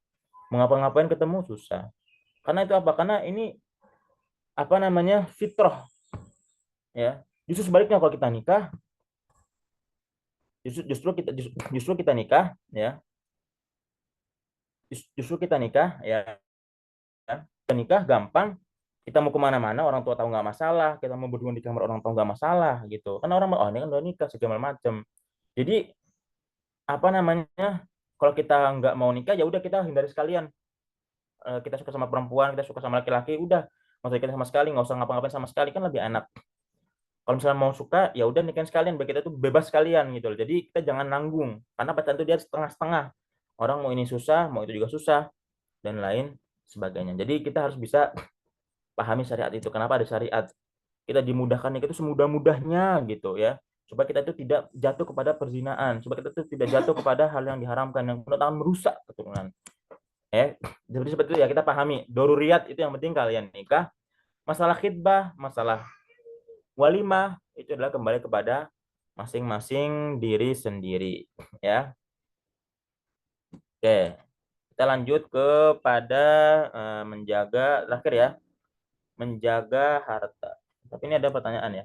Mengapa-ngapain ketemu susah. Karena itu apa? Karena ini apa namanya fitrah, ya. Justru sebaliknya kalau kita nikah, justru kita nikah, ya. Justru kita nikah, ya. Kita nikah gampang, kita mau kemana-mana orang tua tahu nggak masalah, kita mau berdua di kamar orang tahu nggak masalah gitu. Karena orang oh ini kan udah nikah segala macam. Jadi apa namanya kalau kita nggak mau nikah ya udah kita hindari sekalian. Kita suka sama perempuan, kita suka sama laki-laki, udah nggak usah nikah sama sekali, nggak usah ngapa-ngapain sama sekali, kan lebih enak. Kalau misalnya mau suka ya udah nikahin sekalian, biar kita tuh bebas sekalian gitu loh. Jadi kita jangan nanggung, karena pacaran itu dia setengah-setengah, orang mau ini susah, mau itu juga susah, dan lain sebagainya. Jadi kita harus bisa pahami syariat itu, kenapa ada syariat, kita dimudahkan itu semudah-mudahnya gitu ya, supaya kita itu tidak jatuh kepada perzinaan, supaya kita itu tidak jatuh kepada hal yang diharamkan yang akan merusak keturunan. Seperti itu ya, kita pahami doruriyat itu yang penting kalian nikah. Masalah khidbah, masalah walimah itu adalah kembali kepada masing-masing diri sendiri, ya. Oke, kita lanjut kepada menjaga terakhir ya, menjaga harta. Tapi ini ada pertanyaan ya.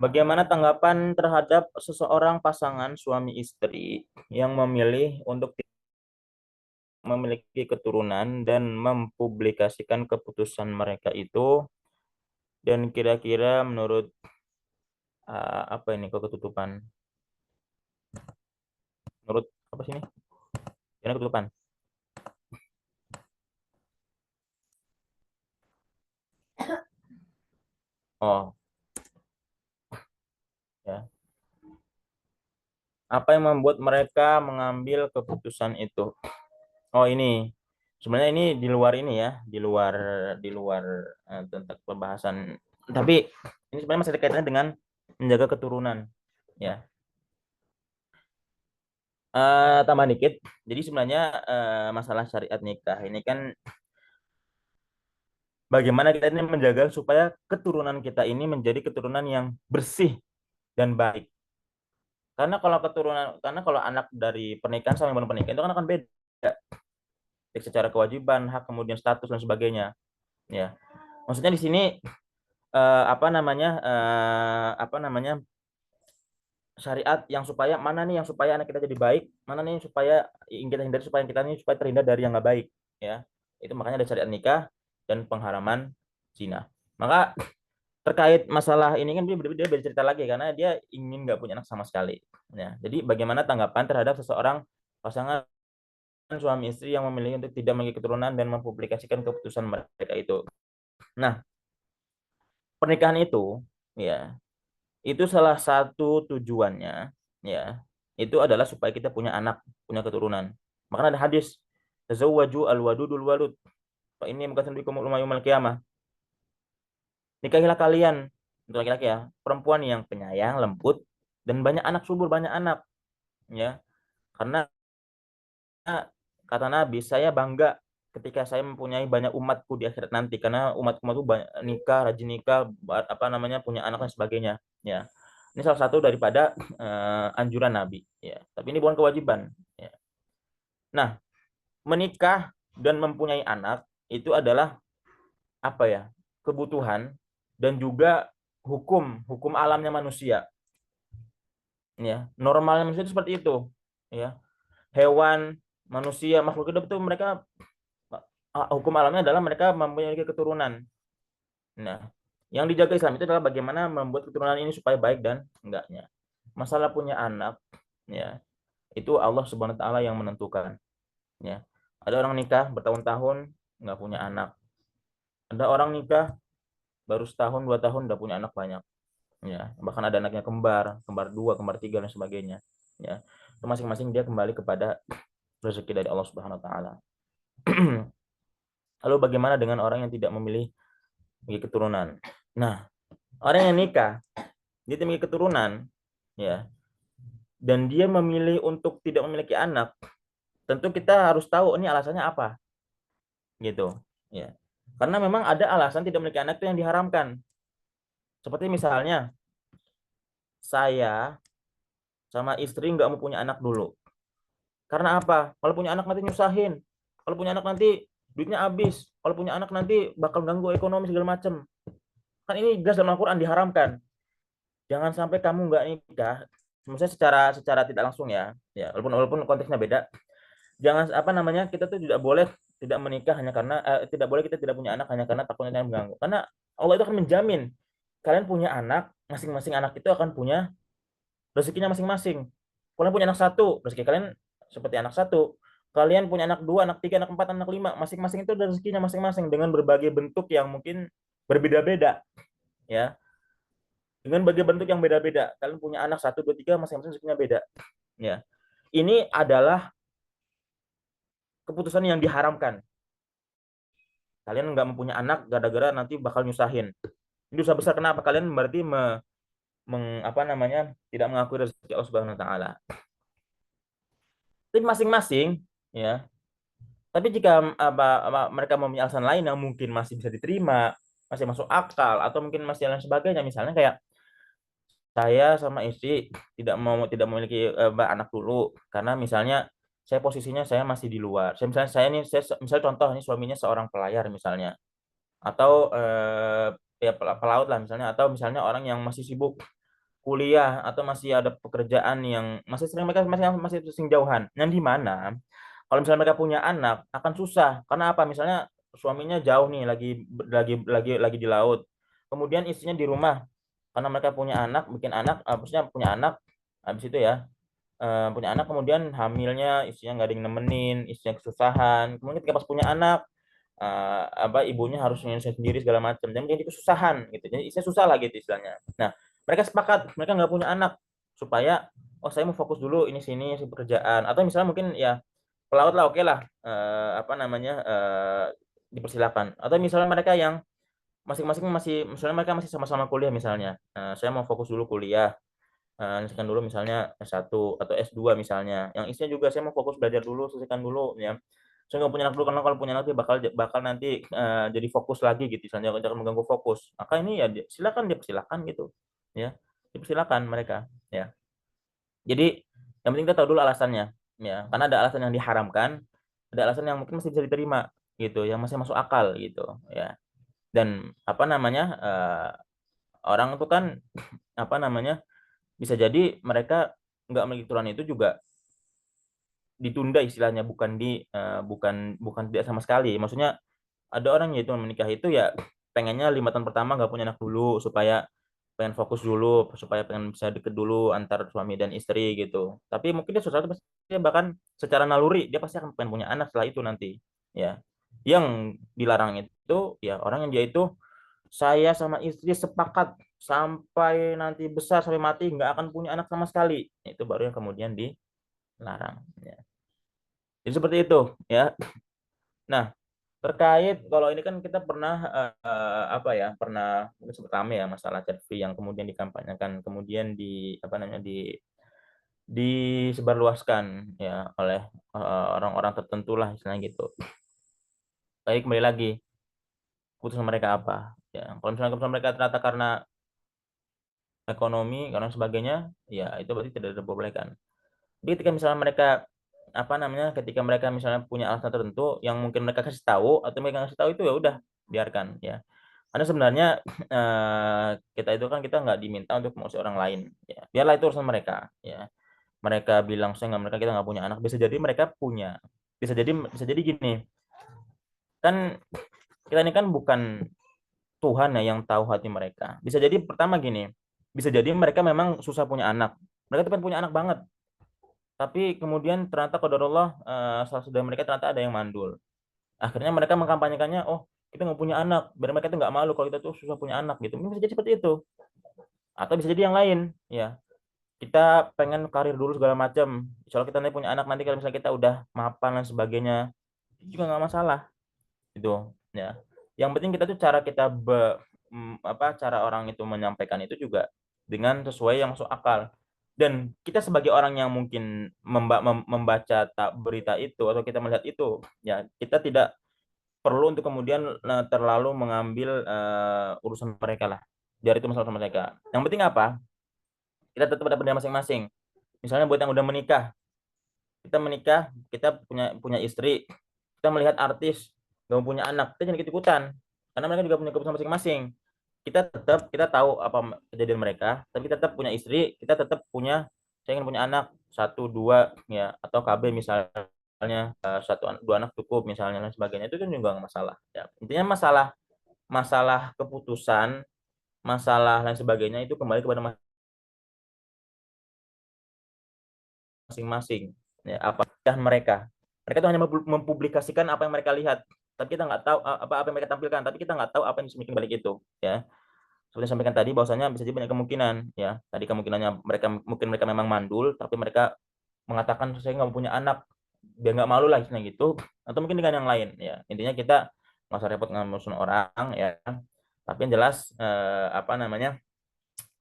Bagaimana tanggapan terhadap seseorang pasangan suami istri yang memilih untuk memiliki keturunan dan mempublikasikan keputusan mereka itu, dan kira-kira menurut apa ini kok ketutupan? Menurut apa sih ini? Ini ketutupan. Oh, ya. Apa yang membuat mereka mengambil keputusan itu? Oh, ini. Sebenarnya ini di luar ini ya, di luar tentang pembahasan. Tapi ini sebenarnya masih kaitannya dengan menjaga keturunan, ya. Tambah dikit. Jadi sebenarnya masalah syariat nikah ini kan bagaimana kita ini menjaga supaya keturunan kita ini menjadi keturunan yang bersih dan baik. Karena kalau anak dari pernikahan sama yang belum pernikahan itu kan akan beda, baik secara kewajiban, hak, kemudian status dan sebagainya. Ya, maksudnya di sini apa namanya syariat yang supaya mana nih yang supaya anak kita jadi baik, mana nih yang supaya ingin kita hindari supaya kita ini supaya terhindar dari yang nggak baik, ya. Itu makanya ada syariat nikah dan pengharaman zina. Maka terkait masalah ini kan dia bercerita lagi karena dia ingin nggak punya anak sama sekali. Ya, jadi bagaimana tanggapan terhadap seseorang pasangan suami istri yang memilih untuk tidak memiliki keturunan dan mempublikasikan keputusan mereka itu. Nah, pernikahan itu, ya, itu salah satu tujuannya, ya, itu adalah supaya kita punya anak, punya keturunan. Makanya ada hadis, tazawwaju al-wadudul walud, fa ini bukan bikum yaumil qiyamah. Nikahilah kalian, untuk laki-laki ya, perempuan yang penyayang, lembut, dan banyak anak subur, banyak anak, ya. Karena kata Nabi, saya bangga ketika saya mempunyai banyak umatku di akhirat nanti, karena umatku itu banyak nikah, rajin nikah, apa namanya, punya anak dan sebagainya, ya. Ini salah satu daripada anjuran Nabi, ya. Tapi ini bukan kewajiban, ya. Nah, menikah dan mempunyai anak itu adalah apa ya? Kebutuhan dan juga hukum alamnya manusia, ya. Normalnya manusia itu seperti itu, ya. Hewan, manusia, makhluk hidup itu mereka hukum alamnya adalah mereka memiliki keturunan. Nah, yang dijaga Islam itu adalah bagaimana membuat keturunan ini supaya baik dan enggaknya. Masalah punya anak, ya, itu Allah Subhanahu wa taala yang menentukan, ya. Ada orang nikah bertahun-tahun nggak punya anak. Ada orang nikah baru setahun 2 tahun udah punya anak banyak, ya. Bahkan ada anaknya kembar, kembar dua, kembar tiga dan sebagainya, ya. Itu masing-masing dia kembali kepada rezeki dari Allah Subhanahu wa taala. Lalu bagaimana dengan orang yang tidak memilih keturunan? Nah, orang yang nikah dia memiliki keturunan, ya, dan dia memilih untuk tidak memiliki anak, tentu kita harus tahu ini alasannya apa, gitu, ya. Karena memang ada alasan tidak memiliki anak itu yang diharamkan. Seperti misalnya saya sama istri nggak mau punya anak dulu. Karena apa? Kalau punya anak nanti nyusahin. Kalau punya anak nanti duitnya habis. Kalau punya anak nanti bakal ganggu ekonomi segala macam. Kan ini jelas dalam Al-Quran diharamkan. Jangan sampai kamu nggak nikah, maksudnya secara tidak langsung, ya, walaupun konteksnya beda. Jangan apa namanya, kita tuh tidak boleh tidak menikah hanya karena tidak boleh kita tidak punya anak hanya karena takutnya mengganggu. Karena Allah itu akan menjamin kalian punya anak, masing-masing anak itu akan punya rezekinya masing-masing. Kalian punya anak satu, rezeki kalian seperti anak satu. Kalian punya anak dua, anak tiga, anak empat, anak lima, masing-masing itu ada rezekinya masing-masing dengan berbagai bentuk yang mungkin berbeda-beda, ya. Dengan berbagai bentuk yang beda-beda. Kalian punya anak 1, 2, 3, masing-masing rezekinya beda, ya. Ini adalah keputusan yang diharamkan. Kalian nggak mempunyai anak gara-gara nanti bakal nyusahin. Ini dosa besar. Kenapa? Kalian berarti apa namanya, tidak mengakui rezeki Allah Subhanahu wa taala. Tapi masing-masing, ya. Tapi jika mereka mempunyai alasan lain yang mungkin masih bisa diterima, masih masuk akal, atau mungkin masih lain sebagainya, misalnya kayak saya sama istri tidak memiliki anak dulu karena misalnya saya posisinya saya masih di luar. Saya misalnya contoh ini suaminya seorang pelayar misalnya, atau ya pelaut lah misalnya, atau misalnya orang yang masih sibuk kuliah atau masih ada pekerjaan yang mereka masih sering jauhan. Yang di mana kalau misalnya mereka punya anak akan susah. Karena apa? Misalnya suaminya jauh nih, lagi di laut. Kemudian istrinya di rumah karena mereka punya anak, bikin anak, maksudnya punya anak, habis itu ya, punya anak, kemudian hamilnya istrinya nggak ada yang nemenin, istrinya kesusahan, kemudian ketika pas punya anak, ibunya harus nyusahin sendiri segala macam, dan jadi kesusahan gitu, jadi istrinya susah lah gitu istilahnya. Nah, mereka sepakat, mereka nggak punya anak supaya saya mau fokus dulu ini sini pekerjaan, atau misalnya mungkin ya pelaut lah, oke lah, dipersilakan. Atau misalnya mereka yang masing-masing misalnya mereka masih sama-sama kuliah misalnya. Saya mau fokus dulu kuliah, selesaikan dulu misalnya S1 atau S2 misalnya. Yang istrinya juga saya mau fokus belajar dulu, selesaikan dulu, ya. Saya nggak punya anak dulu karena kalau punya anak dia bakal nanti jadi fokus lagi gitu, misalnya jangan mengganggu fokus. Maka ini ya silakan dipersilakan gitu, ya. Dipersilakan mereka, ya. Jadi yang penting kita tahu dulu alasannya, ya. Karena ada alasan yang diharamkan, ada alasan yang mungkin masih bisa diterima gitu, yang masih masuk akal gitu, ya. Dan apa namanya, orang itu kan apa namanya, bisa jadi mereka nggak memiliki keturunan itu juga ditunda istilahnya, bukan tidak sama sekali. Maksudnya ada orang yaitu menikah itu ya pengennya 5 tahun pertama nggak punya anak dulu supaya pengen fokus dulu, supaya pengen bisa deket dulu antar suami dan istri gitu. Tapi mungkin dia suatu saat pasti dia bahkan secara naluri dia pasti akan pengen punya anak setelah itu nanti. Ya, yang dilarang itu ya orang yang dia itu saya sama istri sepakat sampai nanti besar sampai mati nggak akan punya anak sama sekali. Itu baru yang kemudian dilarang. Ya. Jadi seperti itu ya. Nah, terkait kalau ini kan kita pernah apa ya, pernah mungkin sempat rame ya masalah chat free yang kemudian dikampanyekan, kemudian di apa namanya disebarluaskan ya oleh orang-orang tertentu lah istilahnya gitu. Baik, kembali lagi keputusan mereka apa ya. Kalau misalnya keputusan mereka ternyata karena ekonomi karena sebagainya, ya itu berarti tidak diperbolehkan. Jadi ketika misalnya mereka apa namanya, ketika mereka misalnya punya alasan tertentu yang mungkin mereka kasih tahu atau mereka kasih tahu itu ya udah biarkan ya. Karena sebenarnya kita itu kan kita nggak diminta untuk mengusir orang lain ya. Biarlah itu urusan mereka ya. Mereka bilang saya nggak, mereka kita nggak punya anak, bisa jadi mereka punya, bisa jadi gini kan, kita ini kan bukan Tuhan ya yang tahu hati mereka. Bisa jadi pertama gini, bisa jadi mereka memang susah punya anak, mereka tuh pengen punya anak banget, tapi kemudian ternyata qadarullah salah satu dari mereka ternyata ada yang mandul. Akhirnya mereka mengkampanyekannya, oh kita nggak punya anak, biar mereka tuh nggak malu kalau kita tuh susah punya anak gitu. Ini bisa jadi seperti itu. Atau bisa jadi yang lain, ya. Kita pengen karir dulu segala macam. Soalnya kita nanti punya anak, nanti kalau misalnya kita udah mapan dan sebagainya, itu juga nggak masalah, gitu. Ya. Yang penting kita tuh cara kita cara orang itu menyampaikan itu juga dengan sesuai yang masuk akal. Dan kita sebagai orang yang mungkin membaca berita itu atau kita melihat itu, ya kita tidak perlu untuk kemudian terlalu mengambil urusan mereka lah. Biar itu masalah mereka. Yang penting apa? Kita tetap ada pendapat masing-masing. Misalnya buat yang udah menikah, kita punya punya istri, kita melihat artis nggak punya anak, kita jangan ikut-ikutan. Karena mereka juga punya keputusan masing-masing. Kita tahu apa kejadian mereka, tapi kita tetap punya istri, kita tetap punya, saya ingin punya anak satu dua ya, atau KB misalnya satu dua anak cukup misalnya dan sebagainya, itu kan juga nggak masalah ya. Intinya masalah masalah keputusan, masalah lain sebagainya itu kembali kepada masing-masing ya, apa dan mereka tuh hanya mempublikasikan apa yang mereka lihat, tapi kita nggak tahu apa yang mereka tampilkan, tapi kita nggak tahu apa yang disembunyikan balik itu ya. Seperti yang sampaikan tadi bahwasanya bisa jadi banyak kemungkinan ya, tadi kemungkinannya mereka memang mandul tapi mereka mengatakan saya nggak punya anak biar nggak malu lah istilahnya gitu, atau mungkin dengan yang lain ya. Intinya kita nggak usah repot ngurusin orang ya, tapi yang jelas apa namanya,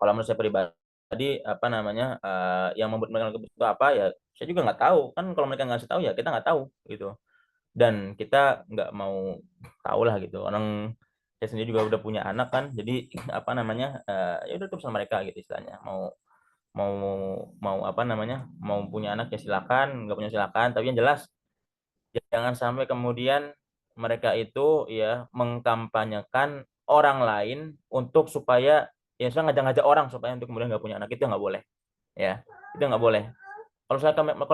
kalau menurut saya pribadi apa namanya yang membuat mereka keputus itu apa ya, saya juga nggak tahu kan. Kalau mereka nggak tahu ya kita nggak tahu gitu, dan kita nggak mau tahu lah gitu. Orang saya sendiri juga udah punya anak kan, jadi apa namanya ya udah terus sama mereka gitu istilahnya. Mau mau mau apa namanya, mau punya anak ya silakan, nggak punya silakan, tapi yang jelas jangan sampai kemudian mereka itu ya mengkampanyekan orang lain untuk supaya ya saya ngajak-ngajak orang supaya untuk kemudian nggak punya anak, itu nggak boleh ya, itu nggak boleh. Kalau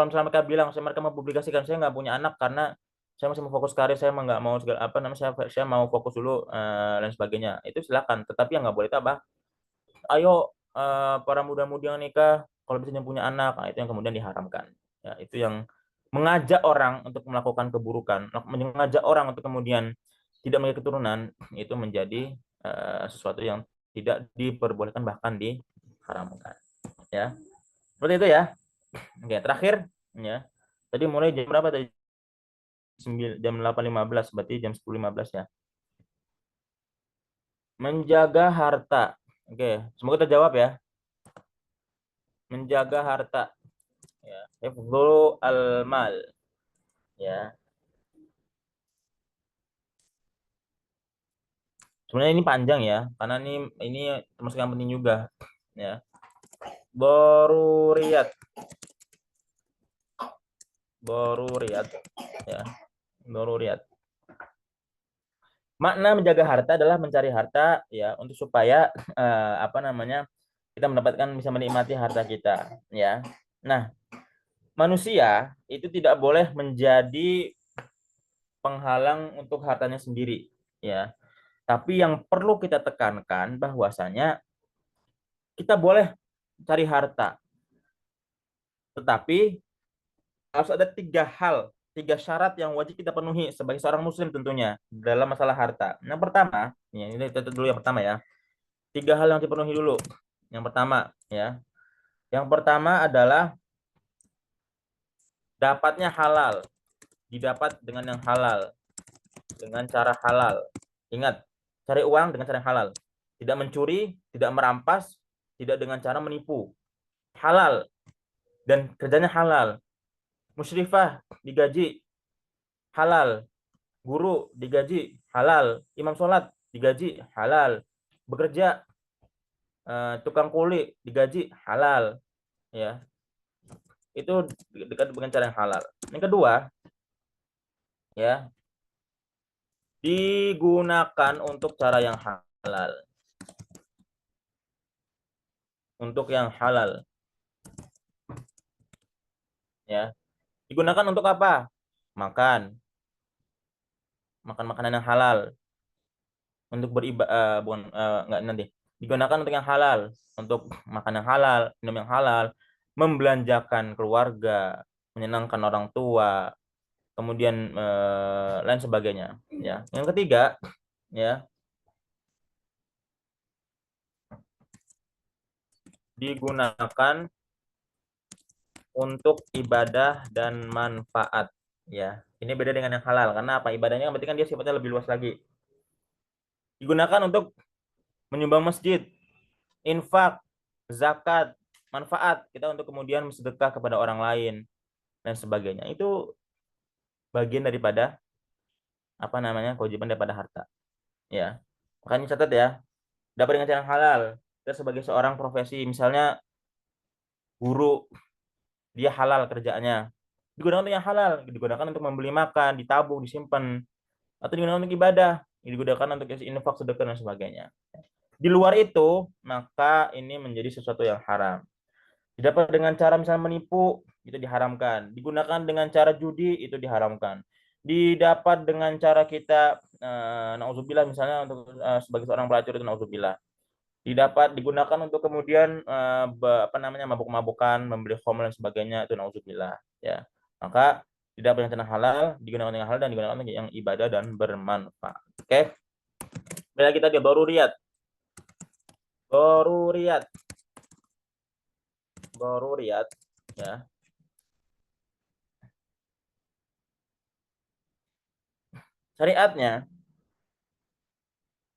misalnya mereka bilang mereka mempublikasikan saya nggak punya anak karena saya masih mau fokus karir, saya nggak mau segala apa namanya, saya mau fokus dulu dan sebagainya, itu silakan. Tetapi yang nggak boleh itu apa, ayo para muda-mudi yang nikah kalau bisa punya anak, nah, itu yang kemudian diharamkan ya. Itu yang mengajak orang untuk melakukan keburukan, mengajak orang untuk kemudian tidak memiliki keturunan, itu menjadi sesuatu yang tidak diperbolehkan bahkan diharamkan ya. Seperti itu ya. Oke, terakhir ya. Tadi mulai jam berapa tadi? Jam 8.15, berarti jam 10.15 ya. Menjaga harta. Oke, semoga terjawab ya. Menjaga harta ya. Hifdzul al-mal ya. Sebenarnya ini panjang ya, karena ini termasuk yang penting juga ya. Boruriyat. Boruriyat ya. Boruriyat. Makna menjaga harta adalah mencari harta ya untuk supaya apa namanya, kita bisa menikmati harta kita, ya. Nah, manusia itu tidak boleh menjadi penghalang untuk hartanya sendiri, ya. Tapi yang perlu kita tekankan bahwasanya kita boleh cari harta, tetapi harus ada tiga syarat yang wajib kita penuhi sebagai seorang muslim tentunya dalam masalah harta. Yang pertama, ya, ini kita dulu yang pertama ya. Tiga hal yang dipenuhi dulu. Yang pertama, ya. Yang pertama adalah dapatnya halal, didapat dengan yang halal, dengan cara halal. Ingat, cari uang dengan cara yang halal. Tidak mencuri, tidak merampas, tidak dengan cara menipu. Halal dan kerjanya halal. Musyrifah digaji halal, guru digaji halal, imam sholat digaji halal, bekerja tukang kuli digaji halal, ya. Itu dekat dengan cara yang halal. Yang kedua, ya, digunakan untuk cara yang halal. Untuk yang halal, ya. Digunakan untuk apa? Makan makanan yang halal, untuk beribadah, bukan, enggak, nanti digunakan untuk yang halal, untuk makan yang halal, minum yang halal, membelanjakan keluarga, menyenangkan orang tua, kemudian lain sebagainya, ya. Yang ketiga, ya, digunakan untuk ibadah dan manfaat, ya. Ini beda dengan yang halal karena apa? Ibadahnya berarti kan dia sifatnya lebih luas lagi. Digunakan untuk menyumbang masjid, infak, zakat, manfaat kita untuk kemudian sedekah kepada orang lain dan sebagainya. Itu bagian daripada apa namanya? Kewajiban daripada harta, ya. Makanya catat ya, dapat dengan cara yang halal. Kita sebagai seorang profesi, misalnya guru, dia halal kerjaannya. Digunakan untuk yang halal, digunakan untuk membeli makan, ditabung, disimpan, atau digunakan untuk ibadah, digunakan untuk infak, sedekah dan sebagainya. Di luar itu, maka ini menjadi sesuatu yang haram. Didapat dengan cara misalnya menipu, itu diharamkan. Digunakan dengan cara judi, itu diharamkan. Didapat dengan cara kita, nauzubillah, misalnya untuk sebagai seorang pelacur, itu nauzubillah. Digunakan untuk kemudian apa namanya, mabuk-mabukan, membeli khamr dan sebagainya, itu nauzubillah, ya. Maka tidak dengan cara halal, digunakan yang halal, dan digunakan untuk yang ibadah dan bermanfaat. Oke. Bila kita ke daruriyat. Daruriyat. Daruriyat, ya. Syariatnya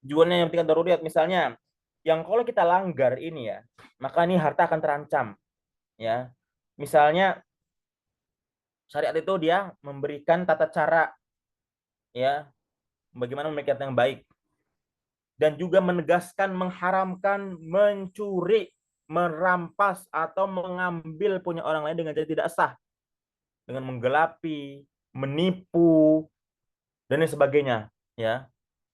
tujuannya yang penting daruriyat, misalnya yang kalau kita langgar ini, ya, maka ini harta akan terancam, ya. Misalnya syariat itu dia memberikan tata cara, ya, bagaimana memiliki harta yang baik, dan juga menegaskan mengharamkan mencuri, merampas atau mengambil punya orang lain dengan cara tidak sah, dengan menggelapi, menipu dan lain sebagainya, ya.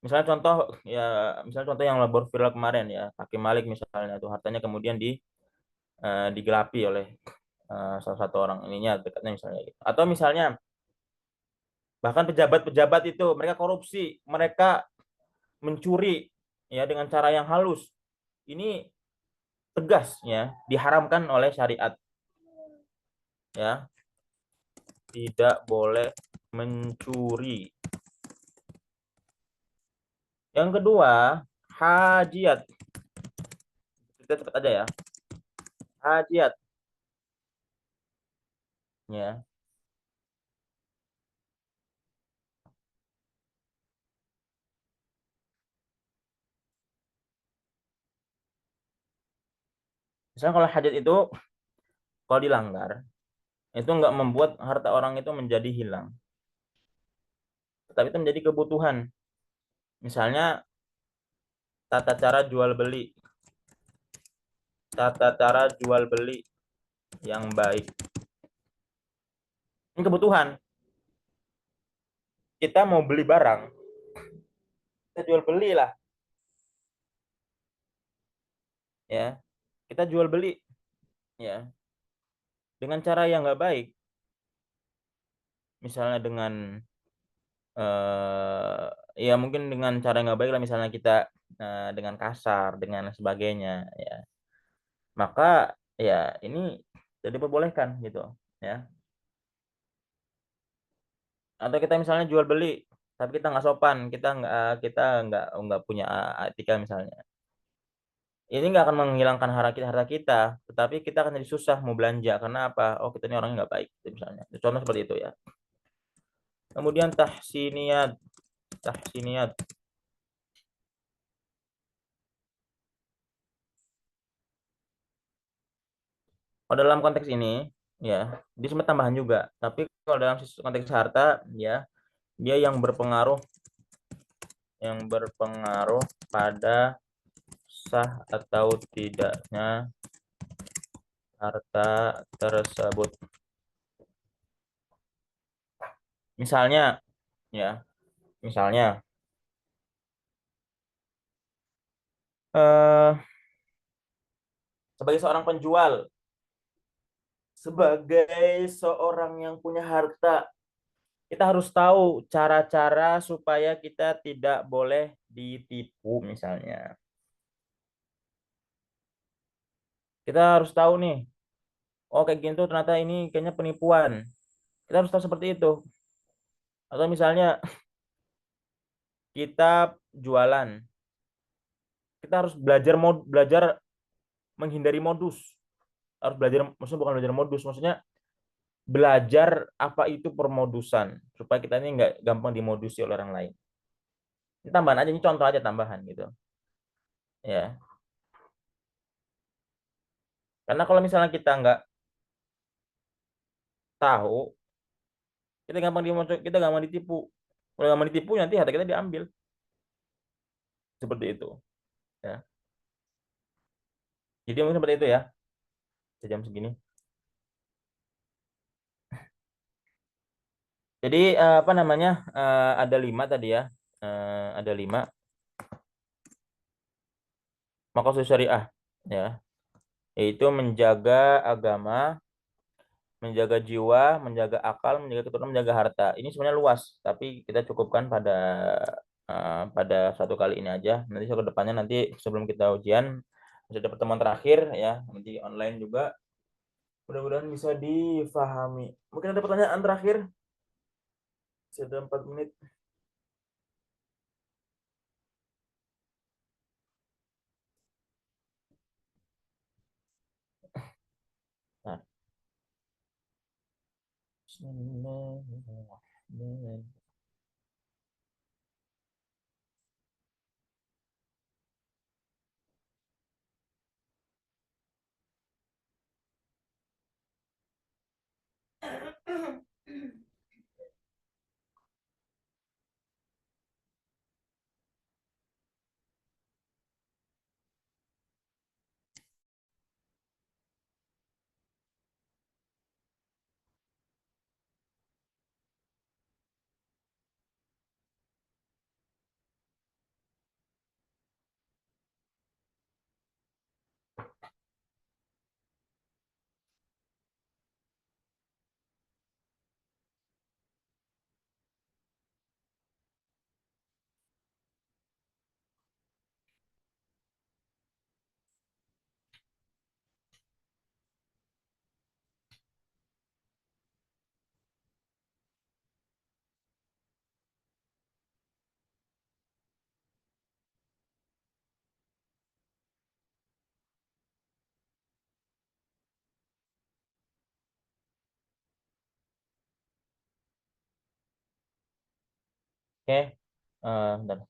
Misalnya contoh, ya, misalnya contoh yang baru viral kemarin, ya, Hakim Malik misalnya, itu hartanya kemudian digelapi oleh salah satu orang ininya dekatnya misalnya gitu. Atau misalnya bahkan pejabat-pejabat itu mereka korupsi, mereka mencuri, ya, dengan cara yang halus. Ini tegas, ya, diharamkan oleh syariat, ya. Tidak boleh mencuri. Yang kedua, hajiat. Kita cepat aja ya. Hajiat, ya. Misalnya kalau hajat itu kalau dilanggar, itu nggak membuat harta orang itu menjadi hilang, tetapi itu menjadi kebutuhan. Misalnya tata cara jual beli, tata cara jual beli yang baik. Ini kebutuhan. Kita mau beli barang, kita jual beli lah, ya. kita jual beli ya dengan cara yang nggak baik, misalnya dengan ya mungkin dengan cara yang nggak baik lah, misalnya kita dengan kasar dengan sebagainya ya, maka ya ini jadi diperbolehkan gitu ya. Atau kita misalnya jual beli tapi kita nggak sopan, kita nggak punya etika misalnya, ini nggak akan menghilangkan harta kita, tetapi kita akan jadi susah mau belanja karena apa? Oh, kita ini orangnya nggak baik gitu misalnya. Contoh seperti itu ya. Kemudian tahsiniyat. Tahsiniyat. Kalau dalam konteks ini ya, dia sempat tambahan juga. Tapi kalau dalam konteks harta ya, dia yang berpengaruh pada sah atau tidaknya harta tersebut. Misalnya ya, misalnya eh sebagai seorang penjual, sebagai seorang yang punya harta, kita harus tahu cara-cara supaya kita tidak boleh ditipu misalnya. Kita harus tahu nih, oh kayak gitu ternyata ini kayaknya penipuan. Kita harus tahu seperti itu. Atau misalnya kita jualan, kita harus belajar menghindari modus. Harus belajar, maksudnya bukan belajar modus, maksudnya belajar apa itu permodusan supaya kita ini nggak gampang dimodusi oleh orang lain. Ini tambahan aja, ini contoh aja tambahan gitu. Ya, karena kalau misalnya kita nggak tahu, kita gampang ditipu. Kalau gampang ditipu nanti harta kita diambil. Seperti itu. Ya. Jadi mungkin seperti itu ya. Sejam segini. Jadi apa namanya? Ada 5 tadi ya. Ada 5 maqasid syariah ya. Yaitu menjaga agama, menjaga jiwa, menjaga akal, menjaga keturunan, menjaga harta. Ini sebenarnya luas, tapi kita cukupkan pada satu kali ini aja. Nanti ke depannya, nanti sebelum kita ujian masih ada pertemuan terakhir ya, nanti online juga. Mudah-mudahan bisa difahami. Mungkin ada pertanyaan terakhir. Sudah 4 menit. Nah, Bismillahirrahmanirrahim. Oke, bentar.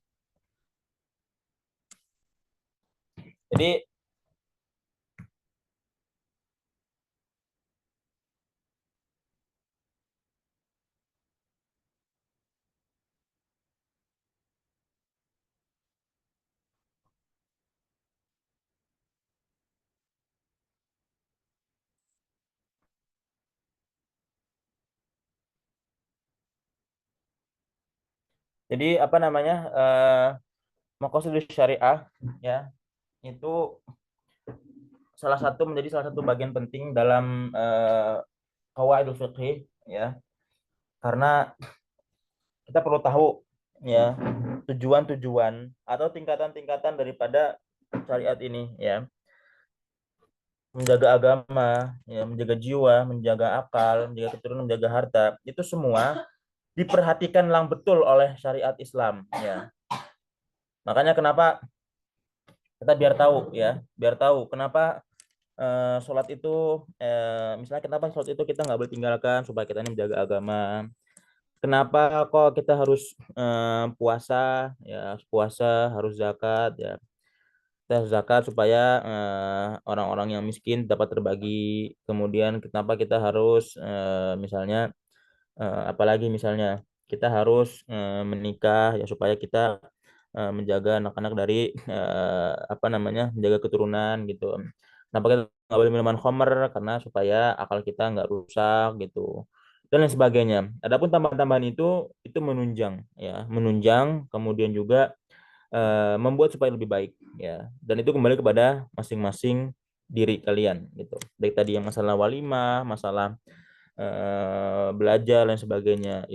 Jadi apa namanya? Maqasid syariah ya, itu menjadi salah satu bagian penting dalam qawaidul fiqh ya. Karena kita perlu tahu ya tujuan-tujuan atau tingkatan-tingkatan daripada syariat ini ya. Menjaga agama, ya, menjaga jiwa, menjaga akal, menjaga keturunan, menjaga harta, itu semua diperhatikan lang betul oleh syariat Islam ya. Makanya kenapa kita biar tahu kenapa sholat itu misalnya kenapa sholat itu kita nggak boleh tinggalkan supaya kita ini menjaga agama. Kenapa kok kita harus puasa ya, puasa harus zakat ya. Kita harus zakat supaya orang-orang yang miskin dapat terbagi. Kemudian kenapa kita harus misalnya apalagi misalnya kita harus menikah ya supaya kita menjaga anak-anak dari apa namanya menjaga keturunan gitu. Kenapa kita nggak boleh minuman khamr karena supaya akal kita nggak rusak gitu dan lain sebagainya. Adapun tambahan-tambahan itu menunjang ya, menunjang kemudian juga membuat supaya lebih baik ya. Dan itu kembali kepada masing-masing diri kalian gitu. Baik tadi yang masalah walimah, masalah belajar dan sebagainya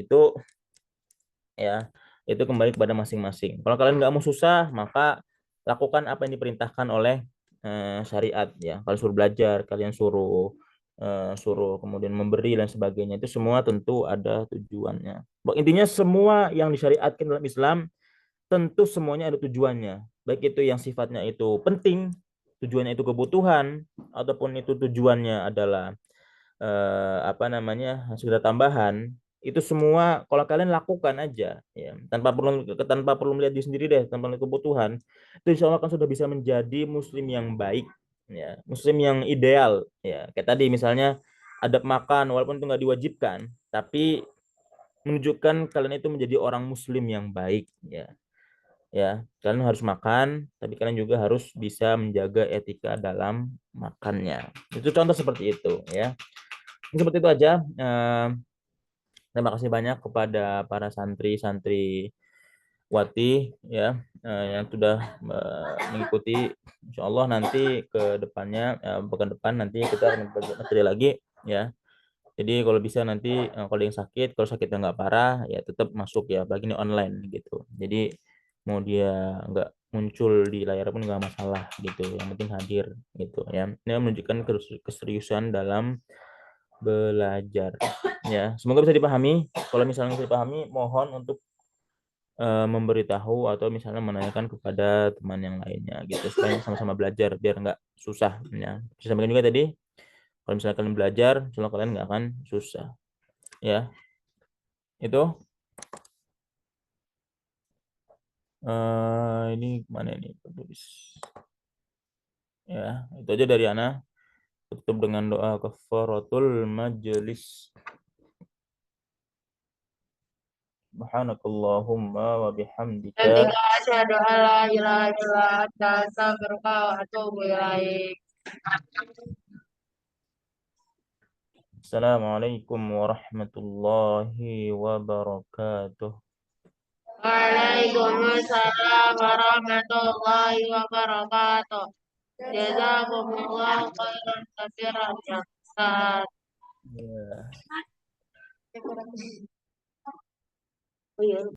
ya itu kembali kepada masing-masing. Kalau kalian nggak mau susah, maka lakukan apa yang diperintahkan oleh syariat ya. Kalau suruh belajar, kalian suruh kemudian memberi dan sebagainya itu semua tentu ada tujuannya. Intinya semua yang disyariatkan dalam Islam tentu semuanya ada tujuannya. Baik itu yang sifatnya itu penting, tujuannya itu kebutuhan, ataupun itu tujuannya adalah apa namanya sekedar tambahan, itu semua kalau kalian lakukan aja ya tanpa perlu melihat diri sendiri deh, tanpa melihat kebutuhan, itu insya Allah kan sudah bisa menjadi muslim yang baik ya, muslim yang ideal ya. Kayak tadi misalnya adab makan walaupun itu nggak diwajibkan, tapi menunjukkan kalian itu menjadi orang muslim yang baik ya. Kalian harus makan tapi kalian juga harus bisa menjaga etika dalam makannya. Itu contoh seperti itu ya. Seperti itu aja. Terima kasih banyak kepada para santri-santri Wati ya yang sudah mengikuti. Insya Allah nanti ke depannya pekan depan nanti kita akan materi lagi ya. Jadi kalau bisa nanti kalau yang sakit, kalau sakitnya nggak parah ya tetap masuk ya, bagi ini online gitu. Jadi mau dia nggak muncul di layar pun nggak masalah gitu. Yang penting hadir gitu ya. Ini menunjukkan keseriusan dalam belajar ya. Semoga bisa dipahami. Kalau misalnya bisa dipahami, mohon untuk memberitahu atau misalnya menanyakan kepada teman yang lainnya gitu supaya sama-sama belajar biar nggak susah ya. Saya sampaikan juga tadi kalau misalnya kalian belajar, misalnya kalian nggak akan susah ya. Itu ini mana ini tulis ya. Itu aja dari Ana. Tutup dengan doa kafaratul majelis. Subhanakallahumma wa bihamdika. Ketika asyhadu an la ilaha illa anta astaghfiruka wa atubu ilaik. Assalamualaikum warahmatullahi wabarakatuh. Waalaikumsalam warahmatullahi wabarakatuh. Jazakumullah khairan katsiran ya Ustaz. Ya. Oh iya.